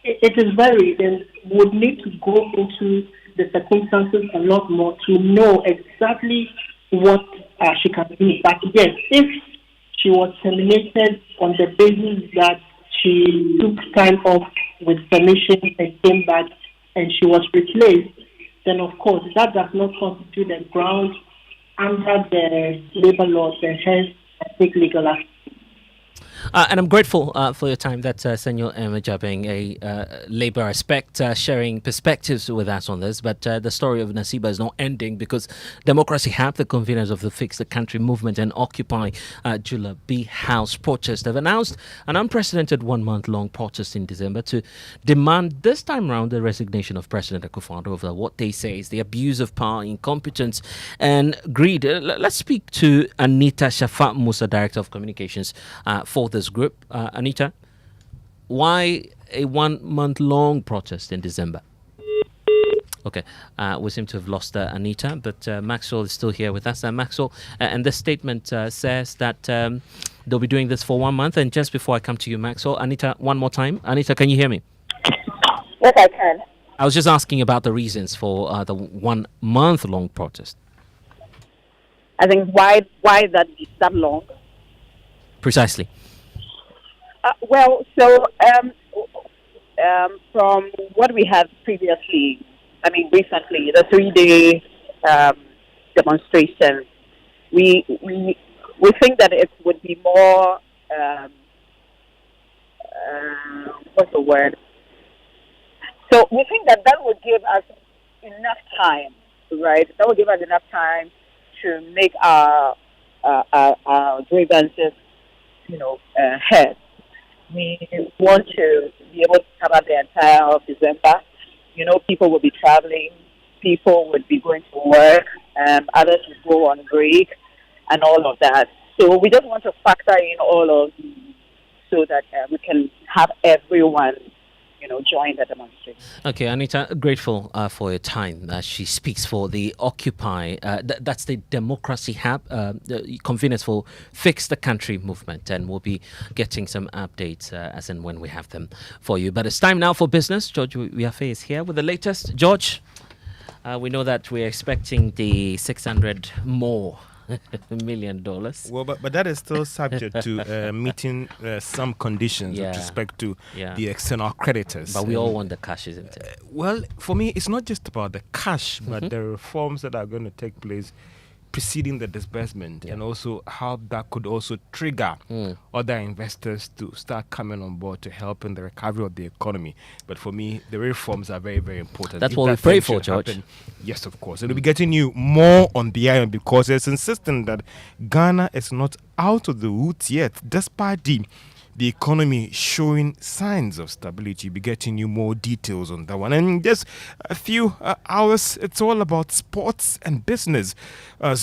it is varied and would need to go into the circumstances a lot more to know exactly what she can do. But yes, if she was terminated on the basis that she took time off with permission and came back and she was replaced, then of course that does not constitute a ground under the labor laws and hence take legal action. And I'm grateful for your time. That's Senor Emajabeng, a labor aspect, sharing perspectives with us on this. But the story of Nasiba is not ending because Democracy Hub, the conveners of the Fix the Country movement and Occupy Jula B House protest, have announced an unprecedented 1 month long protest in December to demand this time round the resignation of President Akufo-Addo over what they say is the abuse of power, incompetence and greed. Let's speak to Anita Shafa Musa, Director of Communications for this group. Anita, why a 1 month long protest in December? Okay, we seem to have lost Anita, but Maxwell is still here with us. Maxwell, and the statement says that they'll be doing this for 1 month. And just before I come to you, Maxwell, Anita, one more time. Anita, can you hear me? Yes, I can. I was just asking about the reasons for the 1 month long protest. I think why that long? Precisely. From what we had previously, recently, the 3-day demonstration, we think that it would be more, what's the word? So we think that would give us enough time, right? That would give us enough time to make our grievances, heard. We want to be able to cover the entire of December. People will be traveling, people would be going to work, others would go on break, and all of that. So we just want to factor in all of these so that we can have everyone, join the demonstration. Okay, Anita, grateful for your time. She speaks for the Occupy, that's the Democracy Hub, the conveners for Fix the Country movement, and we'll be getting some updates as and when we have them for you. But it's time now for business. George Wiafe is here with the latest. George, we know that we're expecting the 600 more $1 million. Well, but that is still subject to meeting some conditions with respect to the external creditors. But we all want the cash, isn't it? Well, for me, it's not just about the cash, but the reforms that are going to take place preceding the disbursement, and also how that could also trigger other investors to start coming on board to help in the recovery of the economy. But for me, the reforms are very, very important. That's what we pray for, George. Yes, of course. And we'll be getting you more on the island because it's insistent that Ghana is not out of the woods yet, despite the economy showing signs of stability. We'll be getting you more details on that one. And in just a few hours, it's all about sports and business.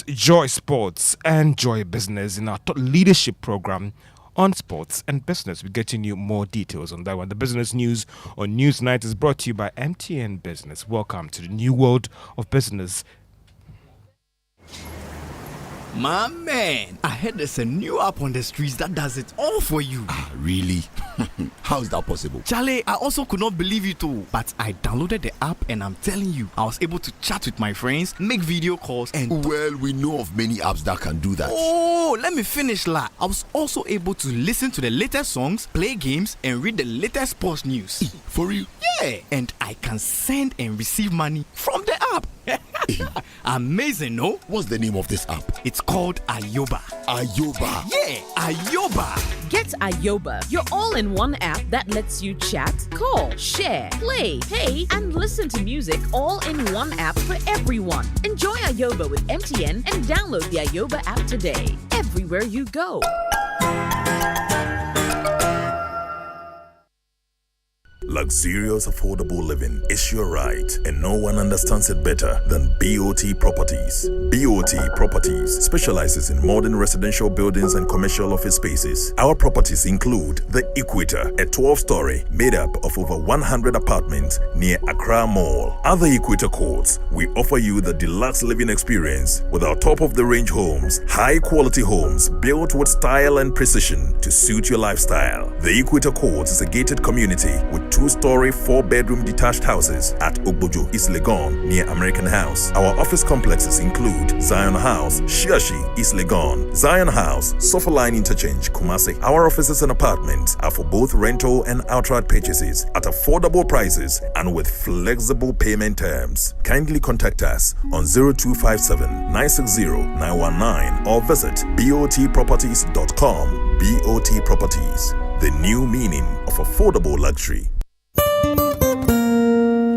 Joy Sports and Joy Business in our leadership program on sports and business. We're getting you more details on that one. The business news on Newsnight is brought to you by MTN Business. Welcome to the new world of business. My man, I heard there's a new app on the streets that does it all for you. Ah, really? How is that possible? Charlie, I also could not believe it too. But I downloaded the app and I'm telling you, I was able to chat with my friends, make video calls and... Well, we know of many apps that can do that. Oh, let me finish, la. I was also able to listen to the latest songs, play games and read the latest sports news. For real? Yeah, and I can send and receive money from the app. Amazing, no? What's the name of this app? It's called Ayoba. Ayoba? Yeah, Ayoba. Get Ayoba, your all-in-one app that lets you chat, call, share, play, pay, and listen to music all in one app for everyone. Enjoy Ayoba with MTN and download the Ayoba app today. Everywhere you go. Luxurious affordable living is your right, and no one understands it better than BOT Properties. BOT Properties specializes in modern residential buildings and commercial office spaces. Our properties include the Equator, a 12-story made up of over 100 apartments near Accra Mall. Other Equator courts, we offer you the deluxe living experience with our top-of-the-range homes, high-quality homes built with style and precision to suit your lifestyle. The Equator Courts is a gated community with 2-story, 4-bedroom detached houses at Ogbojo, East Legon, near American House. Our office complexes include Zion House, Shiashi, East Legon, Zion House, Sofaline Interchange, Kumasi. Our offices and apartments are for both rental and outright purchases at affordable prices and with flexible payment terms. Kindly contact us on 0257 960 919 or visit botproperties.com. BOT Properties, the new meaning of affordable luxury.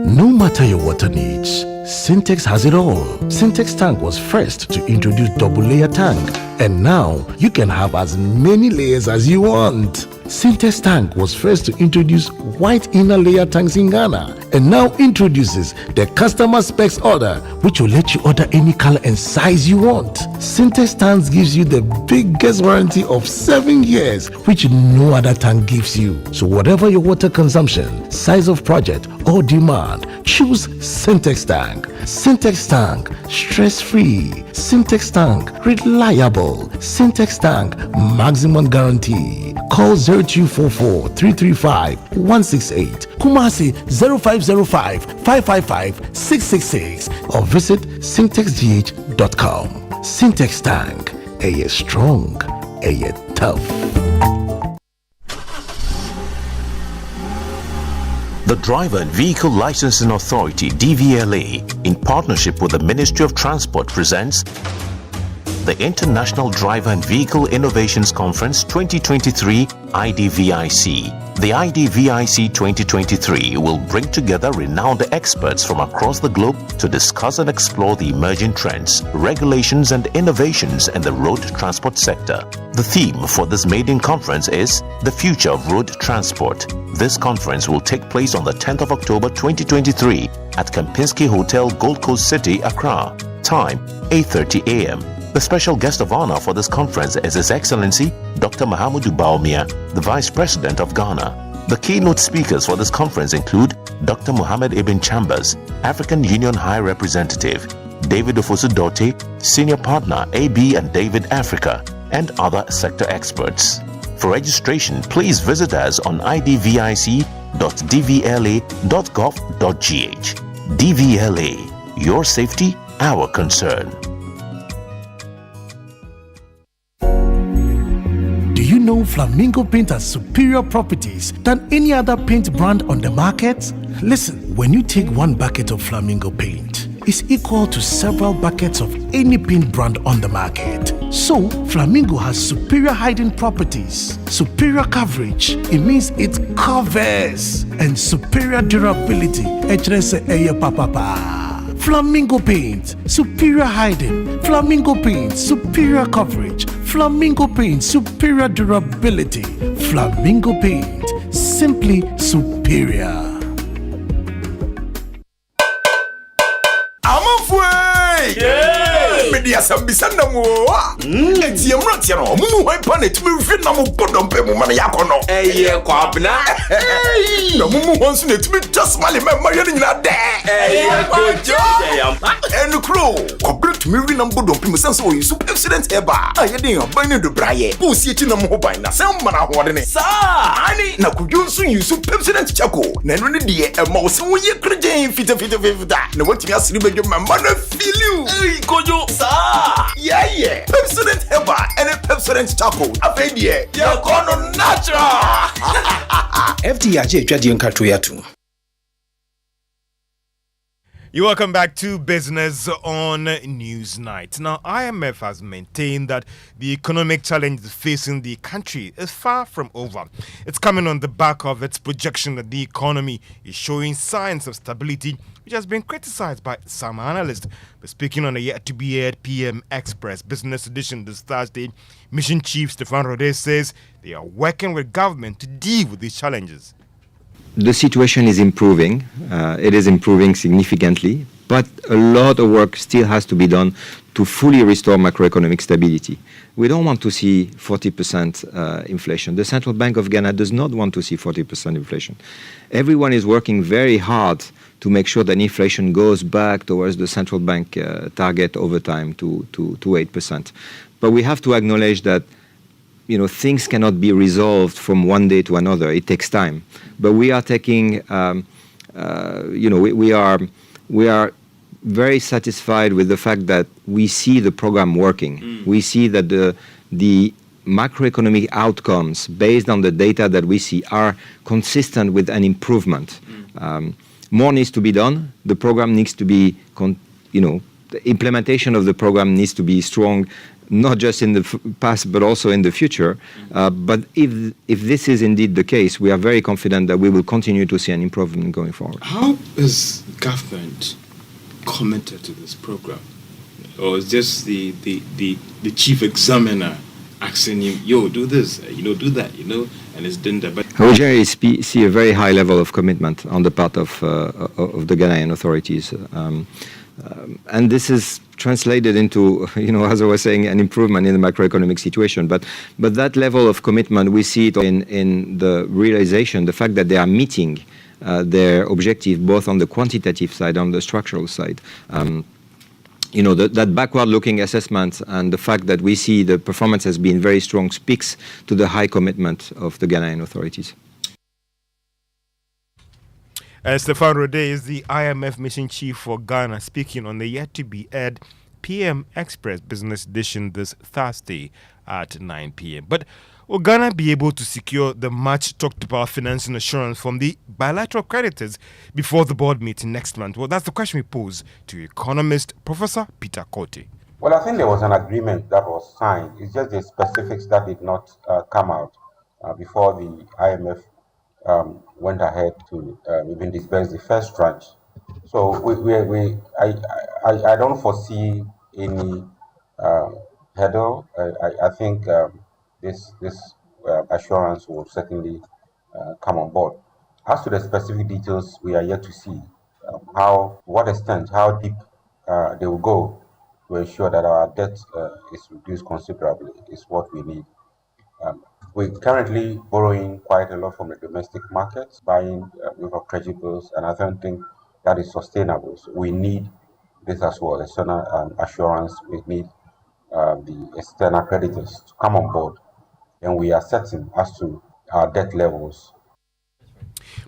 No matter your water needs, Sintex has it all. Sintex tank was first to introduce double layer tank, and now you can have as many layers as you want. Sintex tank was first to introduce white inner layer tanks in Ghana, and now introduces the customer specs order, which will let you order any color and size you want. Sintex tanks gives you the biggest warranty of 7 years, which no other tank gives you. So whatever your water consumption, size of project or demand, choose Sintex tank. Sintex tank, stress-free. Sintex tank, reliable. Sintex tank, maximum guarantee. Call 0244 335 168, Kumasi 0505 555 666, or visit sintexgh.com. Sintex tank, a year strong, a year tough. The Driver and Vehicle Licensing Authority, DVLA, in partnership with the Ministry of Transport, presents the International Driver and Vehicle Innovations Conference 2023 IDVIC. The IDVIC 2023 will bring together renowned experts from across the globe to discuss and explore the emerging trends, regulations and innovations in the road transport sector. The theme for this maiden conference is The Future of Road Transport. This conference will take place on the 10th of October 2023 at Kempinski Hotel, Gold Coast City, Accra. Time 8:30 a.m. The special guest of honor for this conference is His Excellency Dr. Mahamudu Bawumia, the Vice President of Ghana. The keynote speakers for this conference include Dr. Mohammed Ibn Chambers, African Union High Representative, David Ofosu-Dorte, Senior Partner AB and David Africa, and other sector experts. For registration, please visit us on idvic.dvla.gov.gh. DVLA, your safety, our concern. know Flamingo paint has superior properties than any other paint brand on the market? Listen, when you take one bucket of Flamingo paint, it's equal to several buckets of any paint brand on the market. So, Flamingo has superior hiding properties, superior coverage, it means it covers, and superior durability. Flamingo paint, superior hiding. Flamingo paint, superior coverage. Flamingo paint, superior durability. Flamingo paint, simply superior. Media Sambisana mo. Eti emrantia no mu hwan pa na tumi hwe na mo bodompe mu ma ya kono. Eye kwabna. Na mu hwan so na tumi just male ma ye nyina de. Eye kojo. Enu kro. Kwabna tumi hwe na bodompe mu sense o yisu accident eba. Aye den aban ne do braye. Wo si eti na mo ban na sem ma na hoode ne. Sa ani na kudwo so yisu accident chako. Na eno ne de e ma wo se wo ye krejen fita. Na wotimi asiri bedwo ma na feel you. Ey kojo. Sa yeah. Pepsodent Heba and a Pepsodent Charcoal. Afedie. Ya kono natural. FDIJ Jadion Katuyatu. You're welcome back to Business on Newsnight. Now, IMF has maintained that the economic challenges facing the country is far from over. It's coming on the back of its projection that the economy is showing signs of stability, which has been criticized by some analysts. But speaking on a yet-to-be-aired PM Express Business Edition this Thursday, Mission Chief Stefan Rode says they are working with government to deal with these challenges. The situation is improving. It is improving significantly, but a lot of work still has to be done to fully restore macroeconomic stability. We don't want to see 40% inflation. The Central Bank of Ghana does not want to see 40% inflation. Everyone is working very hard to make sure that inflation goes back towards the central bank target over time to 8%. But we have to acknowledge that things cannot be resolved from one day to another. It takes time. But we are taking, we are very satisfied with the fact that we see the program working. We see that the macroeconomic outcomes based on the data that we see are consistent with an improvement. More needs to be done. The program needs to be, the implementation of the program needs to be strong, not just in the past, but also in the future. But if this is indeed the case, we are very confident that we will continue to see an improvement going forward. How is government committed to this program? Or is just the chief examiner asking him, yo, do this, do that, and it's done that. But we generally see a very high level of commitment on the part of the Ghanaian authorities. And this is translated into, as I was saying, an improvement in the macroeconomic situation. But that level of commitment, we see it in the realization, the fact that they are meeting their objective both on the quantitative side and on the structural side. That backward-looking assessment and the fact that we see the performance has been very strong speaks to the high commitment of the Ghanaian authorities. Stefan Rode is the IMF Mission Chief for Ghana, speaking on the yet-to-be-aired PM Express Business Edition this Thursday at 9 p.m. But will Ghana be able to secure the much-talked-about financing assurance from the bilateral creditors before the board meeting next month? Well, that's the question we pose to economist Professor Peter Kote. Well, I think there was an agreement that was signed. It's just the specifics that did not come out before the IMF went ahead to even disburse the first tranche. So I don't foresee any hurdle. I think this assurance will certainly come on board. As to the specific details, we are yet to see what extent, how deep they will go to ensure that our debt is reduced considerably is what we need. We're currently borrowing quite a lot from the domestic markets, buying with credit bills, and I don't think that is sustainable. So we need this as well, external assurance. We need the external creditors to come on board, and we are certain as to our debt levels.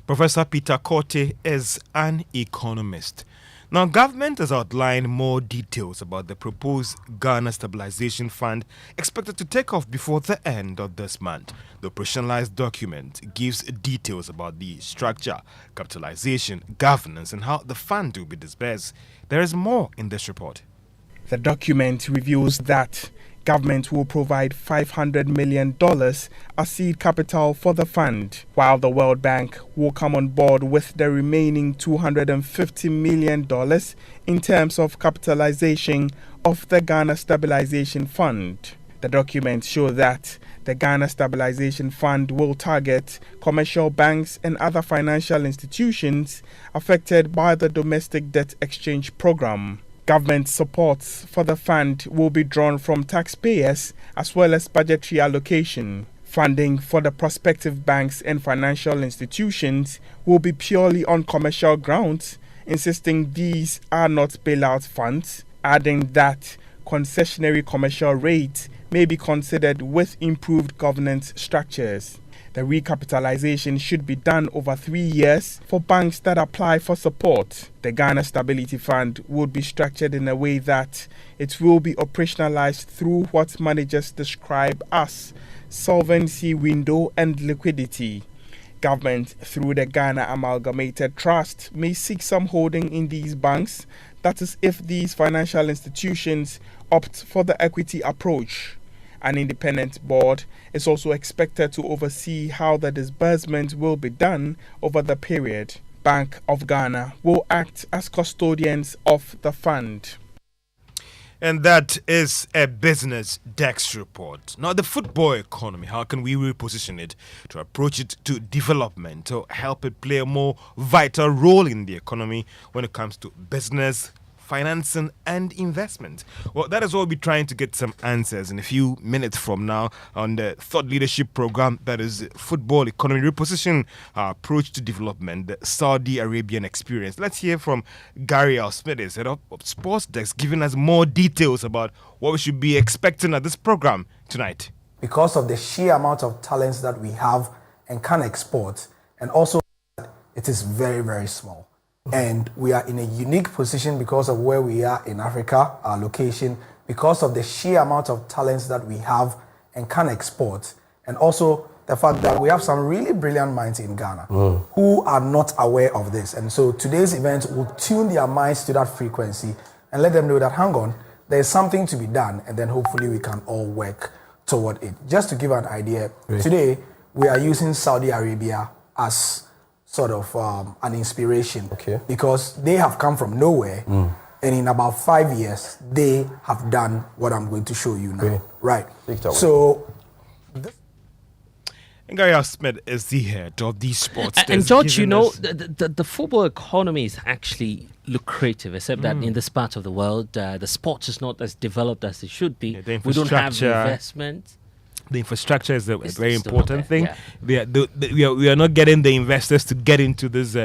Professor Peter Kote is an economist. Now, government has outlined more details about the proposed Ghana Stabilization Fund expected to take off before the end of this month. The operationalized document gives details about the structure, capitalization, governance, and how the fund will be disbursed. There is more in this report. The document reveals that government will provide $500 million as seed capital for the fund, while the World Bank will come on board with the remaining $250 million in terms of capitalization of the Ghana Stabilization Fund. The document shows that the Ghana Stabilization Fund will target commercial banks and other financial institutions affected by the domestic debt exchange program. Government support for the fund will be drawn from taxpayers as well as budgetary allocation. Funding for the prospective banks and financial institutions will be purely on commercial grounds, insisting these are not bailout funds, adding that concessionary commercial rates may be considered with improved governance structures. The recapitalization should be done over 3 years for banks that apply for support. The Ghana Stability Fund would be structured in a way that it will be operationalized through what managers describe as solvency window and liquidity. Government, through the Ghana Amalgamated Trust, may seek some holding in these banks, that is if these financial institutions opt for the equity approach. An independent board is also expected to oversee how the disbursement will be done over the period. Bank of Ghana will act as custodians of the fund. And that is a Business Desk report. Now, the football economy, how can we reposition it to approach it to development, to help it play a more vital role in the economy when it comes to business, financing and investment? Well, that is what we'll be trying to get some answers in a few minutes from now on the Thought Leadership Program, that is Football Economy Reposition, Approach to Development, the Saudi Arabian Experience. Let's hear from Gary Al-Smith, head of Sports Desk, giving us more details about what we should be expecting at this program tonight. Because of the sheer amount of talents that we have and can export, and also it is very, very small. And we are in a unique position because of where we are in Africa, our location, because of the sheer amount of talents that we have and can export, and also the fact that we have some really brilliant minds in Ghana who are not aware of this. And so today's event will tune their minds to that frequency and let them know that, hang on, there's something to be done, and then hopefully we can all work toward it. Just to give an idea, today we are using Saudi Arabia as sort of an inspiration, because they have come from nowhere, and in about 5 years they have done what I'm going to show you now. Right. So and Gary Smith is the head of the sports. And George, you know, the football economy is actually lucrative, except that in this part of the world, the sports is not as developed as it should be. We don't have investment. The infrastructure is a very important thing. We are not getting the investors to get into this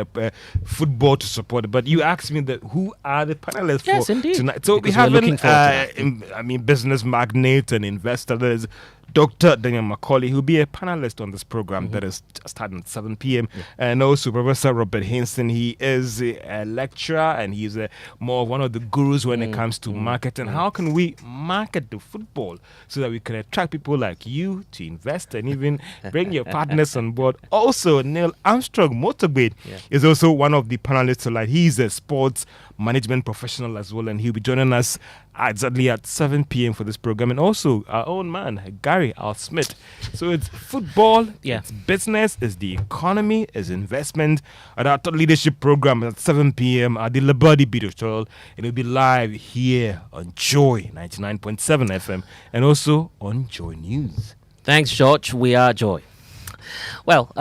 football to support it. But you asked me that who are the panelists for tonight. So we have business magnate and investor. There is Dr. Daniel Macaulay, who will be a panelist on this program that is starting at 7 p.m. And also Professor Robert Hinson. He is a lecturer and he's more one of the gurus when it comes to marketing. How can we market the football so that we can attract people like you to invest and even bring your partners on board? Also, Neil Armstrong Motorgrade is also one of the panelists tonight. He's a sports management professional as well, and he'll be joining us exactly at 7 p.m. for this program. And also our own man, Gary Al-Smith. So it's football, it's business, it's the economy, it's investment at our Thought Leadership Program at 7 p.m. at the Labadi Beat Hotel. And it'll be live here on Joy 99.7 FM and also on Joy News. Thanks, George. We are Joy. Well,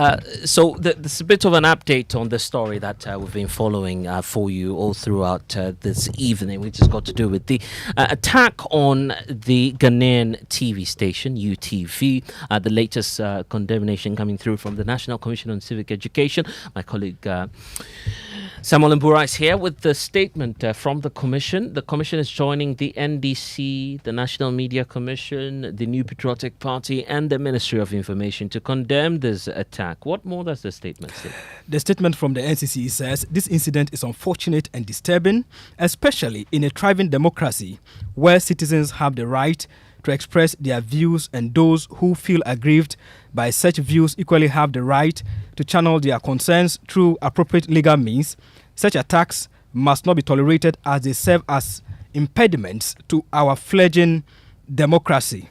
so there's a bit of an update on the story that we've been following for you all throughout this evening, which has got to do with the attack on the Ghanaian TV station, UTV, the latest condemnation coming through from the National Commission on Civic Education. My colleague Samuel Mbura is here with the statement from the Commission. The Commission is joining the NDC, the National Media Commission, the New Patriotic Party, and the Ministry of Information to condemn this attack. What more does the statement say? The statement from the NCC says this incident is unfortunate and disturbing, especially in a thriving democracy where citizens have the right to express their views, and those who feel aggrieved by such views equally have the right to channel their concerns through appropriate legal means. Such attacks must not be tolerated as they serve as impediments to our fledgling democracy.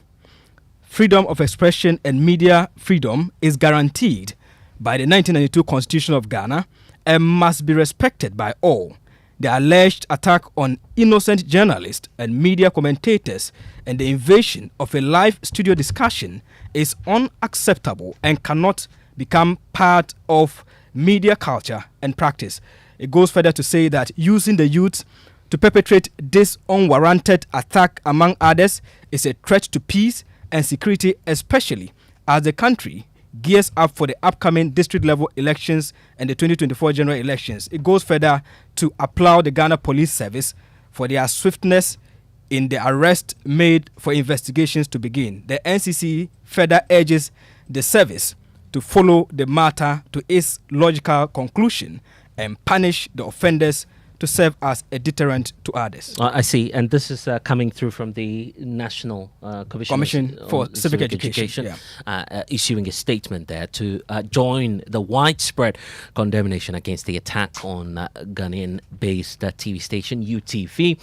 Freedom of expression and media freedom is guaranteed by the 1992 Constitution of Ghana and must be respected by all. The alleged attack on innocent journalists and media commentators and the invasion of a live studio discussion is unacceptable and cannot become part of media culture and practice. It goes further to say that using the youth to perpetrate this unwarranted attack, among others, is a threat to peace and security, especially as the country gears up for the upcoming district level elections and the 2024 general elections. It goes further to applaud the Ghana Police Service for their swiftness in the arrest made for investigations to begin. The NCC further urges the service to follow the matter to its logical conclusion and punish the offenders to serve as a deterrent to others. I see, and this is coming through from the National Commission for Civic Education. Issuing a statement there to join the widespread condemnation against the attack on Ghanaian-based TV station UTV.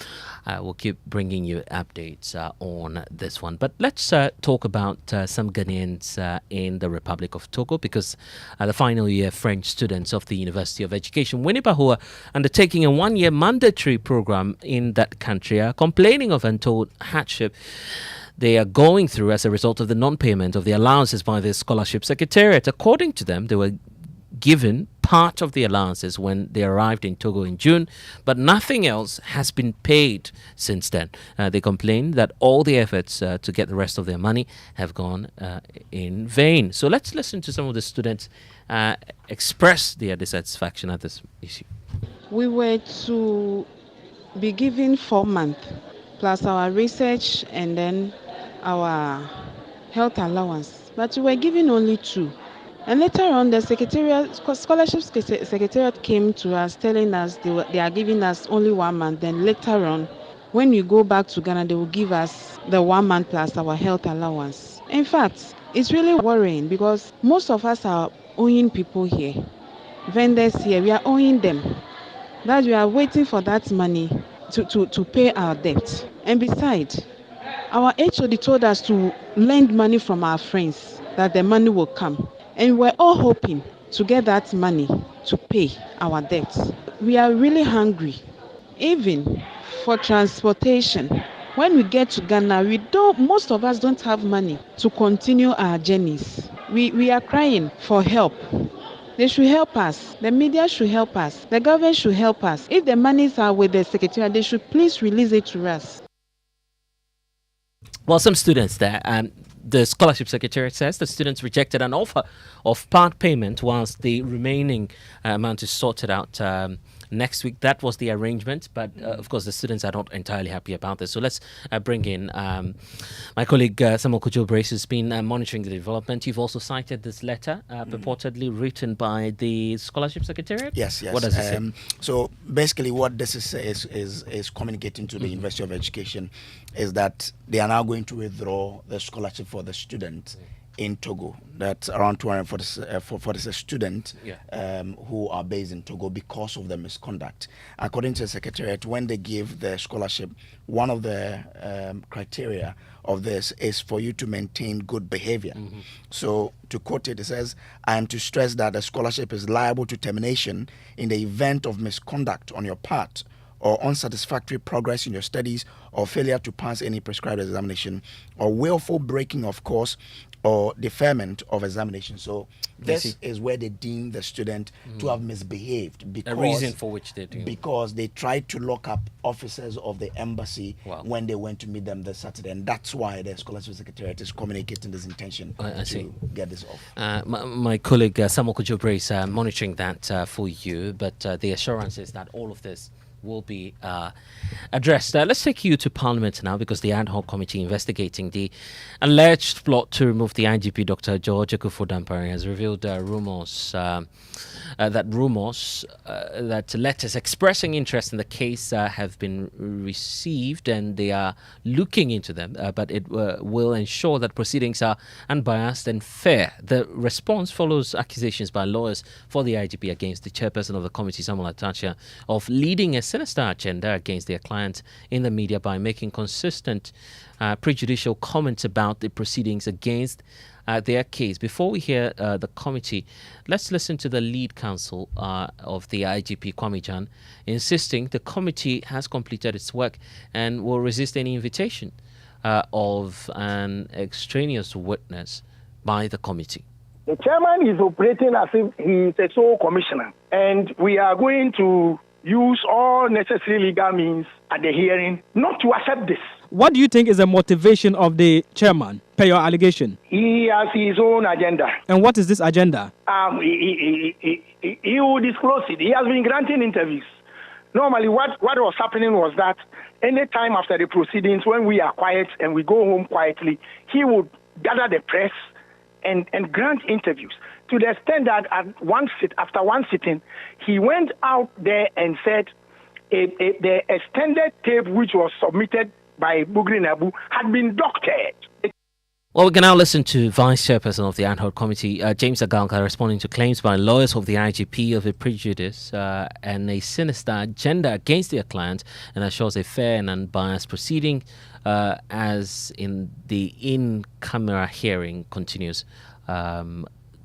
We'll keep bringing you updates on this one. But let's talk about some Ghanaians in the Republic of Togo, because the final year French students of the University of Education, Winneba, who are undertaking a one-year mandatory program in that country, are complaining of untold hardship they are going through as a result of the non-payment of the allowances by the Scholarship Secretariat. According to them, they were given part of the allowances when they arrived in Togo in June, but nothing else has been paid since then. They complain that all the efforts to get the rest of their money have gone in vain. So let's listen to some of the students express their dissatisfaction at this issue. We were to be given 4 months plus our research and then our health allowance, but we were given only 2. And later on, the scholarship secretariat came to us telling us they are giving us only 1 month. Then later on, when we go back to Ghana, they will give us the 1 month plus our health allowance. In fact, it's really worrying because most of us are owing people here, vendors here. We are owing them. That we are waiting for that money to pay our debt. And besides, our HOD told us to lend money from our friends, that the money will come. And we're all hoping to get that money to pay our debts. We are really hungry, even for transportation. When we get to Ghana, most of us don't have money to continue our journeys. We are crying for help. They should help us. The media should help us. The government should help us. If the monies are with the secretariat, they should please release it to us. Well, some students there, the Scholarship Secretariat says the students rejected an offer of part payment whilst the remaining amount is sorted out next week. That was the arrangement, but of course the students are not entirely happy about this. So let's bring in my colleague Samuel Kujo-Brace, who's been monitoring the development. You've also cited this letter purportedly written by the Scholarship Secretariat? Yes. What does it say? So basically what this is communicating to the University of Education is that they are now going to withdraw the scholarship for the student in Togo. That's around 246 students who are based in Togo because of the misconduct. According to the Secretariat, when they give the scholarship, one of the criteria of this is for you to maintain good behavior. So to quote it, it says, "I am to stress that the scholarship is liable to termination in the event of misconduct on your part or unsatisfactory progress in your studies, or failure to pass any prescribed examination, or willful breaking of course, or deferment of examination. So this is where they deem the student to have misbehaved, because a reason for which they do. Because they tried to lock up officers of the embassy when they went to meet them this Saturday, and that's why the Scholarship Secretariat is communicating this intention to get this off. My colleague Samuel Kujobre is monitoring that for you, but the assurance is that all of this will be addressed. Let's take you to Parliament now, because the ad hoc committee investigating the alleged plot to remove the IGP, Dr. George Ekufuor-Dampare, has revealed rumors that letters expressing interest in the case have been received, and they are looking into them, but it will ensure that proceedings are unbiased and fair. The response follows accusations by lawyers for the IGP against the chairperson of the committee, Samuel Atachia, of leading a sinister agenda against their clients in the media by making consistent prejudicial comments about the proceedings against their case. Before we hear the committee, let's listen to the lead counsel of the IGP, Kwame Jan, insisting the committee has completed its work and will resist any invitation of an extraneous witness by the committee. The chairman is operating as if he is a sole commissioner, and we are going to use all necessary legal means at the hearing not to accept this. What do you think is the motivation of the chairman, per your allegation? He has his own agenda. And what is this agenda? He will disclose it. He has been granting interviews. Normally, what was happening was that any time after the proceedings, when we are quiet and we go home quietly, he would gather the press and grant interviews, to the extent that after one sitting, he went out there and said the extended tape which was submitted by Bugri Nabu had been doctored. Well, we can now listen to Vice Chairperson of the Ad Hoc Committee, James Agalka, responding to claims by lawyers of the IGP of a prejudice and a sinister agenda against their client, and assures a fair and unbiased proceeding as in the in-camera hearing continues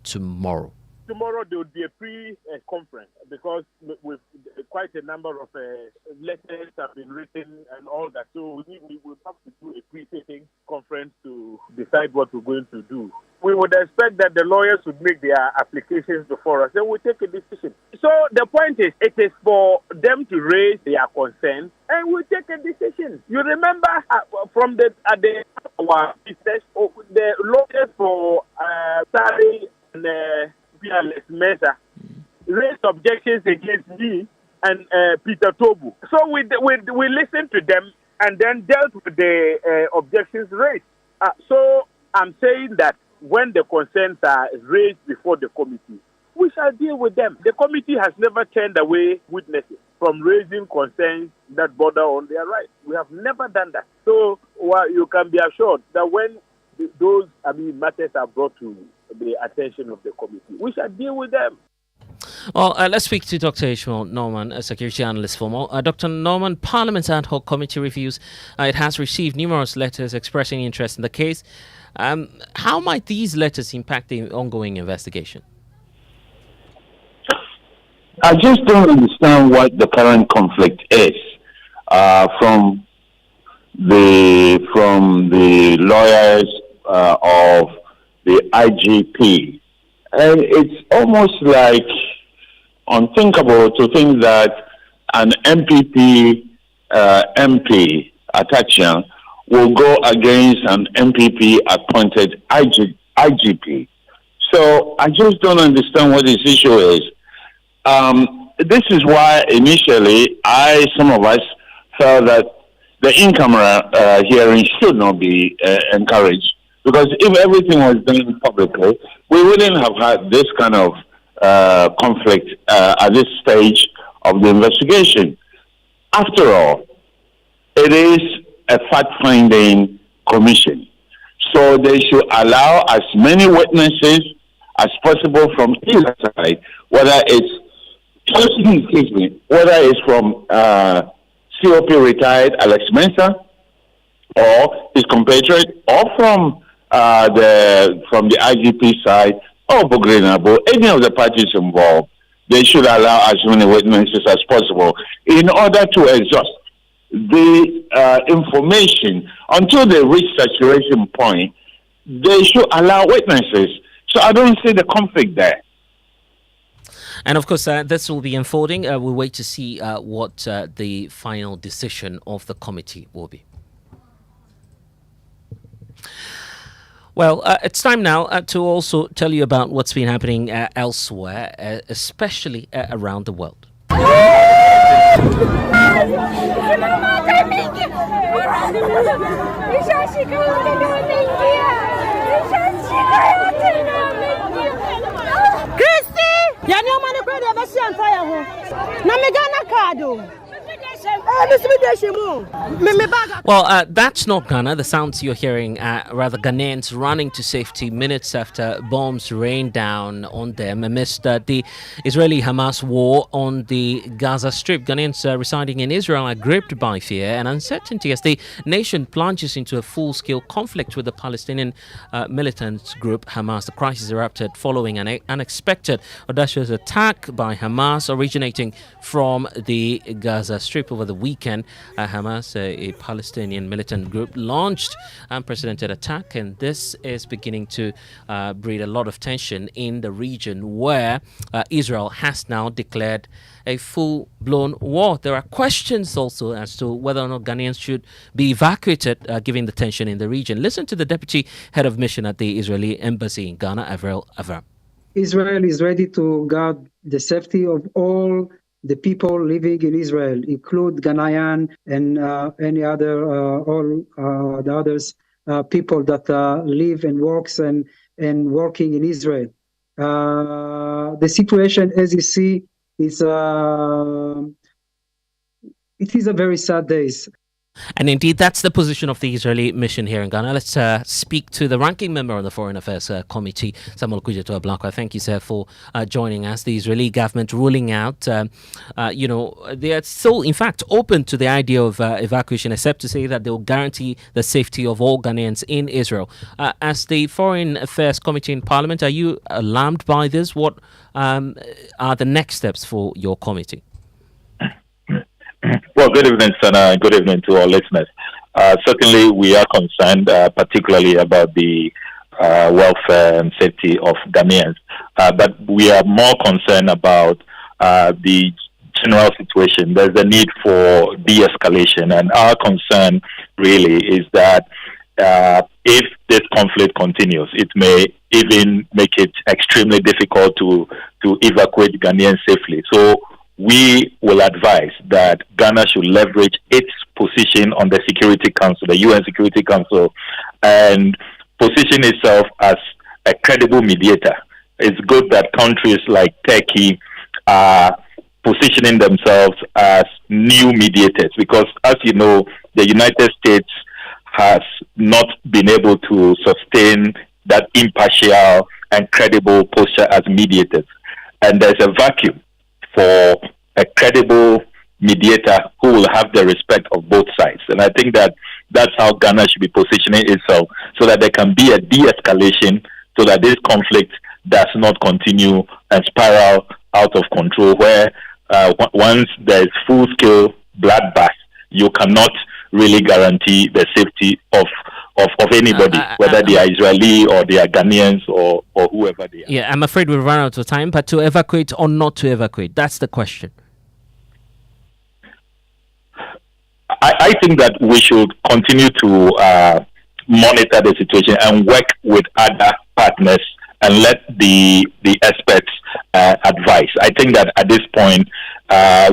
tomorrow. Tomorrow there would be a pre-conference because with quite a number of letters have been written and all that. So we would have to do a pre-sitting conference to decide what we're going to do. We would expect that the lawyers would make their applications before us, and we'll take a decision. So the point is, it is for them to raise their concerns, and we'll take a decision. You remember from our research, the lawyers for Sari and Fearless Mesa raised objections against me and Peter Tobu. So we listened to them and then dealt with the objections raised. So I'm saying that when the concerns are raised before the committee, we shall deal with them. The committee has never turned away witnesses from raising concerns that border on their rights. We have never done that. So you can be assured that when those matters are brought to the attention of the committee, we shall deal with them. Well, let's speak to Dr. Ishmael Norman, a security analyst for more. Dr. Norman, Parliament's ad hoc committee reviews. It has received numerous letters expressing interest in the case. How might these letters impact the ongoing investigation? I just don't understand what the current conflict is from the lawyers of the IGP. And it's almost like unthinkable to think that an MPP MP Atachia will go against an MPP appointed IGP. So I just don't understand what this issue is. This is why initially some of us felt that the in-camera hearing should not be encouraged, because if everything was done publicly, we wouldn't have had this kind of conflict at this stage of the investigation. After all, it is a fact-finding commission, so they should allow as many witnesses as possible from either side, whether it's from COP retired Alex Mensah or his compatriot, or from the IGP side, or Bugri Nabu, any of the parties involved. they should allow as many witnesses as possible in order to exhaust the information until they reach saturation point. They should allow witnesses. So I don't see the conflict there. And of course, this will be unfolding. We'll wait to see what the final decision of the committee will be. Well, it's time now to also tell you about what's been happening elsewhere, especially around the world. Well, that's not Ghana. The sounds you're hearing rather Ghanaians running to safety minutes after bombs rained down on them amidst the Israeli-Hamas war on the Gaza Strip. Ghanaians residing in Israel are gripped by fear and uncertainty as the nation plunges into a full-scale conflict with the Palestinian militant group Hamas. The crisis erupted following an unexpected audacious attack by Hamas originating from the Gaza Strip over the weekend. Hamas, a Palestinian militant group, launched unprecedented attack, and this is beginning to breed a lot of tension in the region where Israel has now declared a full-blown war. There are questions also as to whether or not Ghanaians should be evacuated given the tension in the region. Listen to the deputy head of mission at the Israeli embassy in Ghana, Avril Avram. Israel is ready to guard the safety of all the people living in Israel, include Ghanaian and any other, all the others people that live and works and working in Israel. The situation, as you see, is it is a very sad days. And indeed, that's the position of the Israeli mission here in Ghana. Let's speak to the ranking member on the Foreign Affairs Committee, Samuel Kujeto-Ablakwa. Thank you, sir, for joining us. The Israeli government ruling out, they are still, in fact, open to the idea of evacuation, except to say that they will guarantee the safety of all Ghanaians in Israel. As the Foreign Affairs Committee in Parliament, are you alarmed by this? What are the next steps for your committee? Well, good evening, Sana. Good evening to our listeners. Certainly, we are concerned particularly about the welfare and safety of Ghanaians. But we are more concerned about the general situation. There's a need for de-escalation. And our concern really is that if this conflict continues, it may even make it extremely difficult to evacuate Ghanaians safely. So we will advise that Ghana should leverage its position on the Security Council, the UN Security Council, and position itself as a credible mediator. It's good that countries like Turkey are positioning themselves as new mediators because, as you know, the United States has not been able to sustain that impartial and credible posture as mediators. And there's a vacuum for a credible mediator who will have the respect of both sides. And I think that that's how Ghana should be positioning itself so that there can be a de-escalation so that this conflict does not continue and spiral out of control where once there is full-scale bloodbath, you cannot really guarantee the safety of anybody, whether they are Israeli or they are Ghanaians or whoever they are. Yeah, I'm afraid we've run out of time, but to evacuate or not to evacuate, that's the question. I think that we should continue to monitor the situation and work with other partners and let the experts advise. I think that at this point,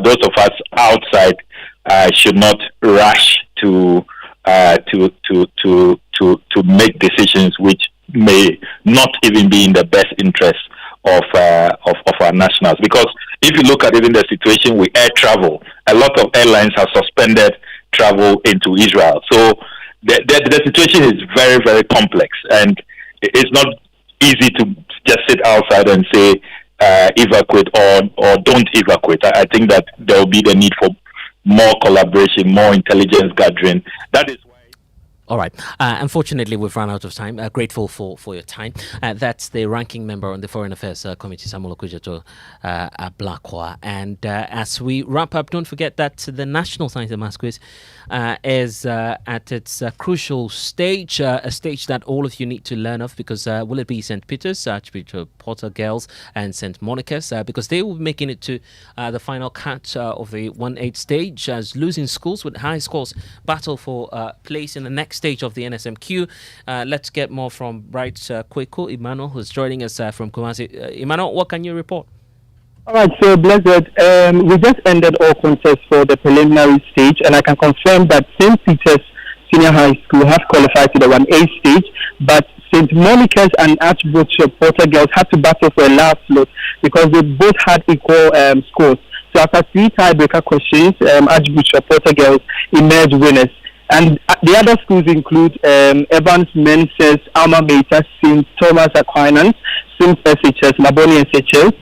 those of us outside should not rush to make decisions which may not even be in the best interest of our nationals. Because if you look at even the situation with air travel, a lot of airlines have suspended travel into Israel. So the situation is very, very complex, and it's not easy to just sit outside and say evacuate or don't evacuate. I think that there will be the need for more collaboration, more intelligence gathering. That is All right. Unfortunately, we've run out of time. Grateful for your time. That's the ranking member on the Foreign Affairs Committee, Samuel Okujeto Blakwa. And as we wrap up, don't forget that the National Science and Maths Quiz is at its crucial stage, a stage that all of you need to learn of, because will it be St. Peter's, Archbishop Porter Girls, and St. Monica's, because they will be making it to the final cut of the 1-8 stage, as losing schools with high scores battle for place in the next stage of the NSMQ. Let's get more from Bright Kweko Emmanuel, who's joining us from Kumasi. Emmanuel, what can you report? All right, so Blessed, we just ended all contests for the preliminary stage, and I can confirm that St. Peter's Senior High School have qualified to the 1A stage, but St. Monica's and Archbishop Porter Girls had to battle for a last slot because they both had equal scores. So after 3 tiebreaker questions, Archbishop Porter Girls emerged winners. And the other schools include Evans Menses, Alma Mater, St. Thomas Aquinas, St. SHS, Maboni SHS,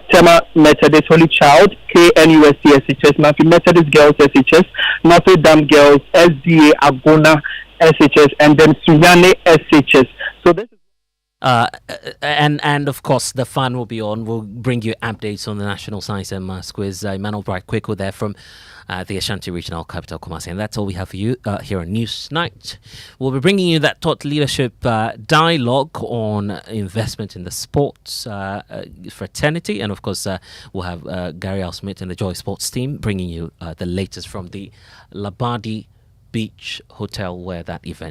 Tema Methodist Holy Child, KNUST SHS, Mafi Methodist Girls SHS, Notre Dame Girls, SDA Agona SHS, and then Sunyane SHS. So this is and of course the fun will be on. We'll bring you updates on the National Science and Maths Quiz. Emmanuel Bright Kweko there from the Ashanti Regional Capital, Kumasi. And that's all we have for you here on Newsnight. We'll be bringing you that thought leadership dialogue on investment in the sports fraternity. And of course, we'll have Gary Al Smith and the Joy Sports team bringing you the latest from the Labadi Beach Hotel, where that event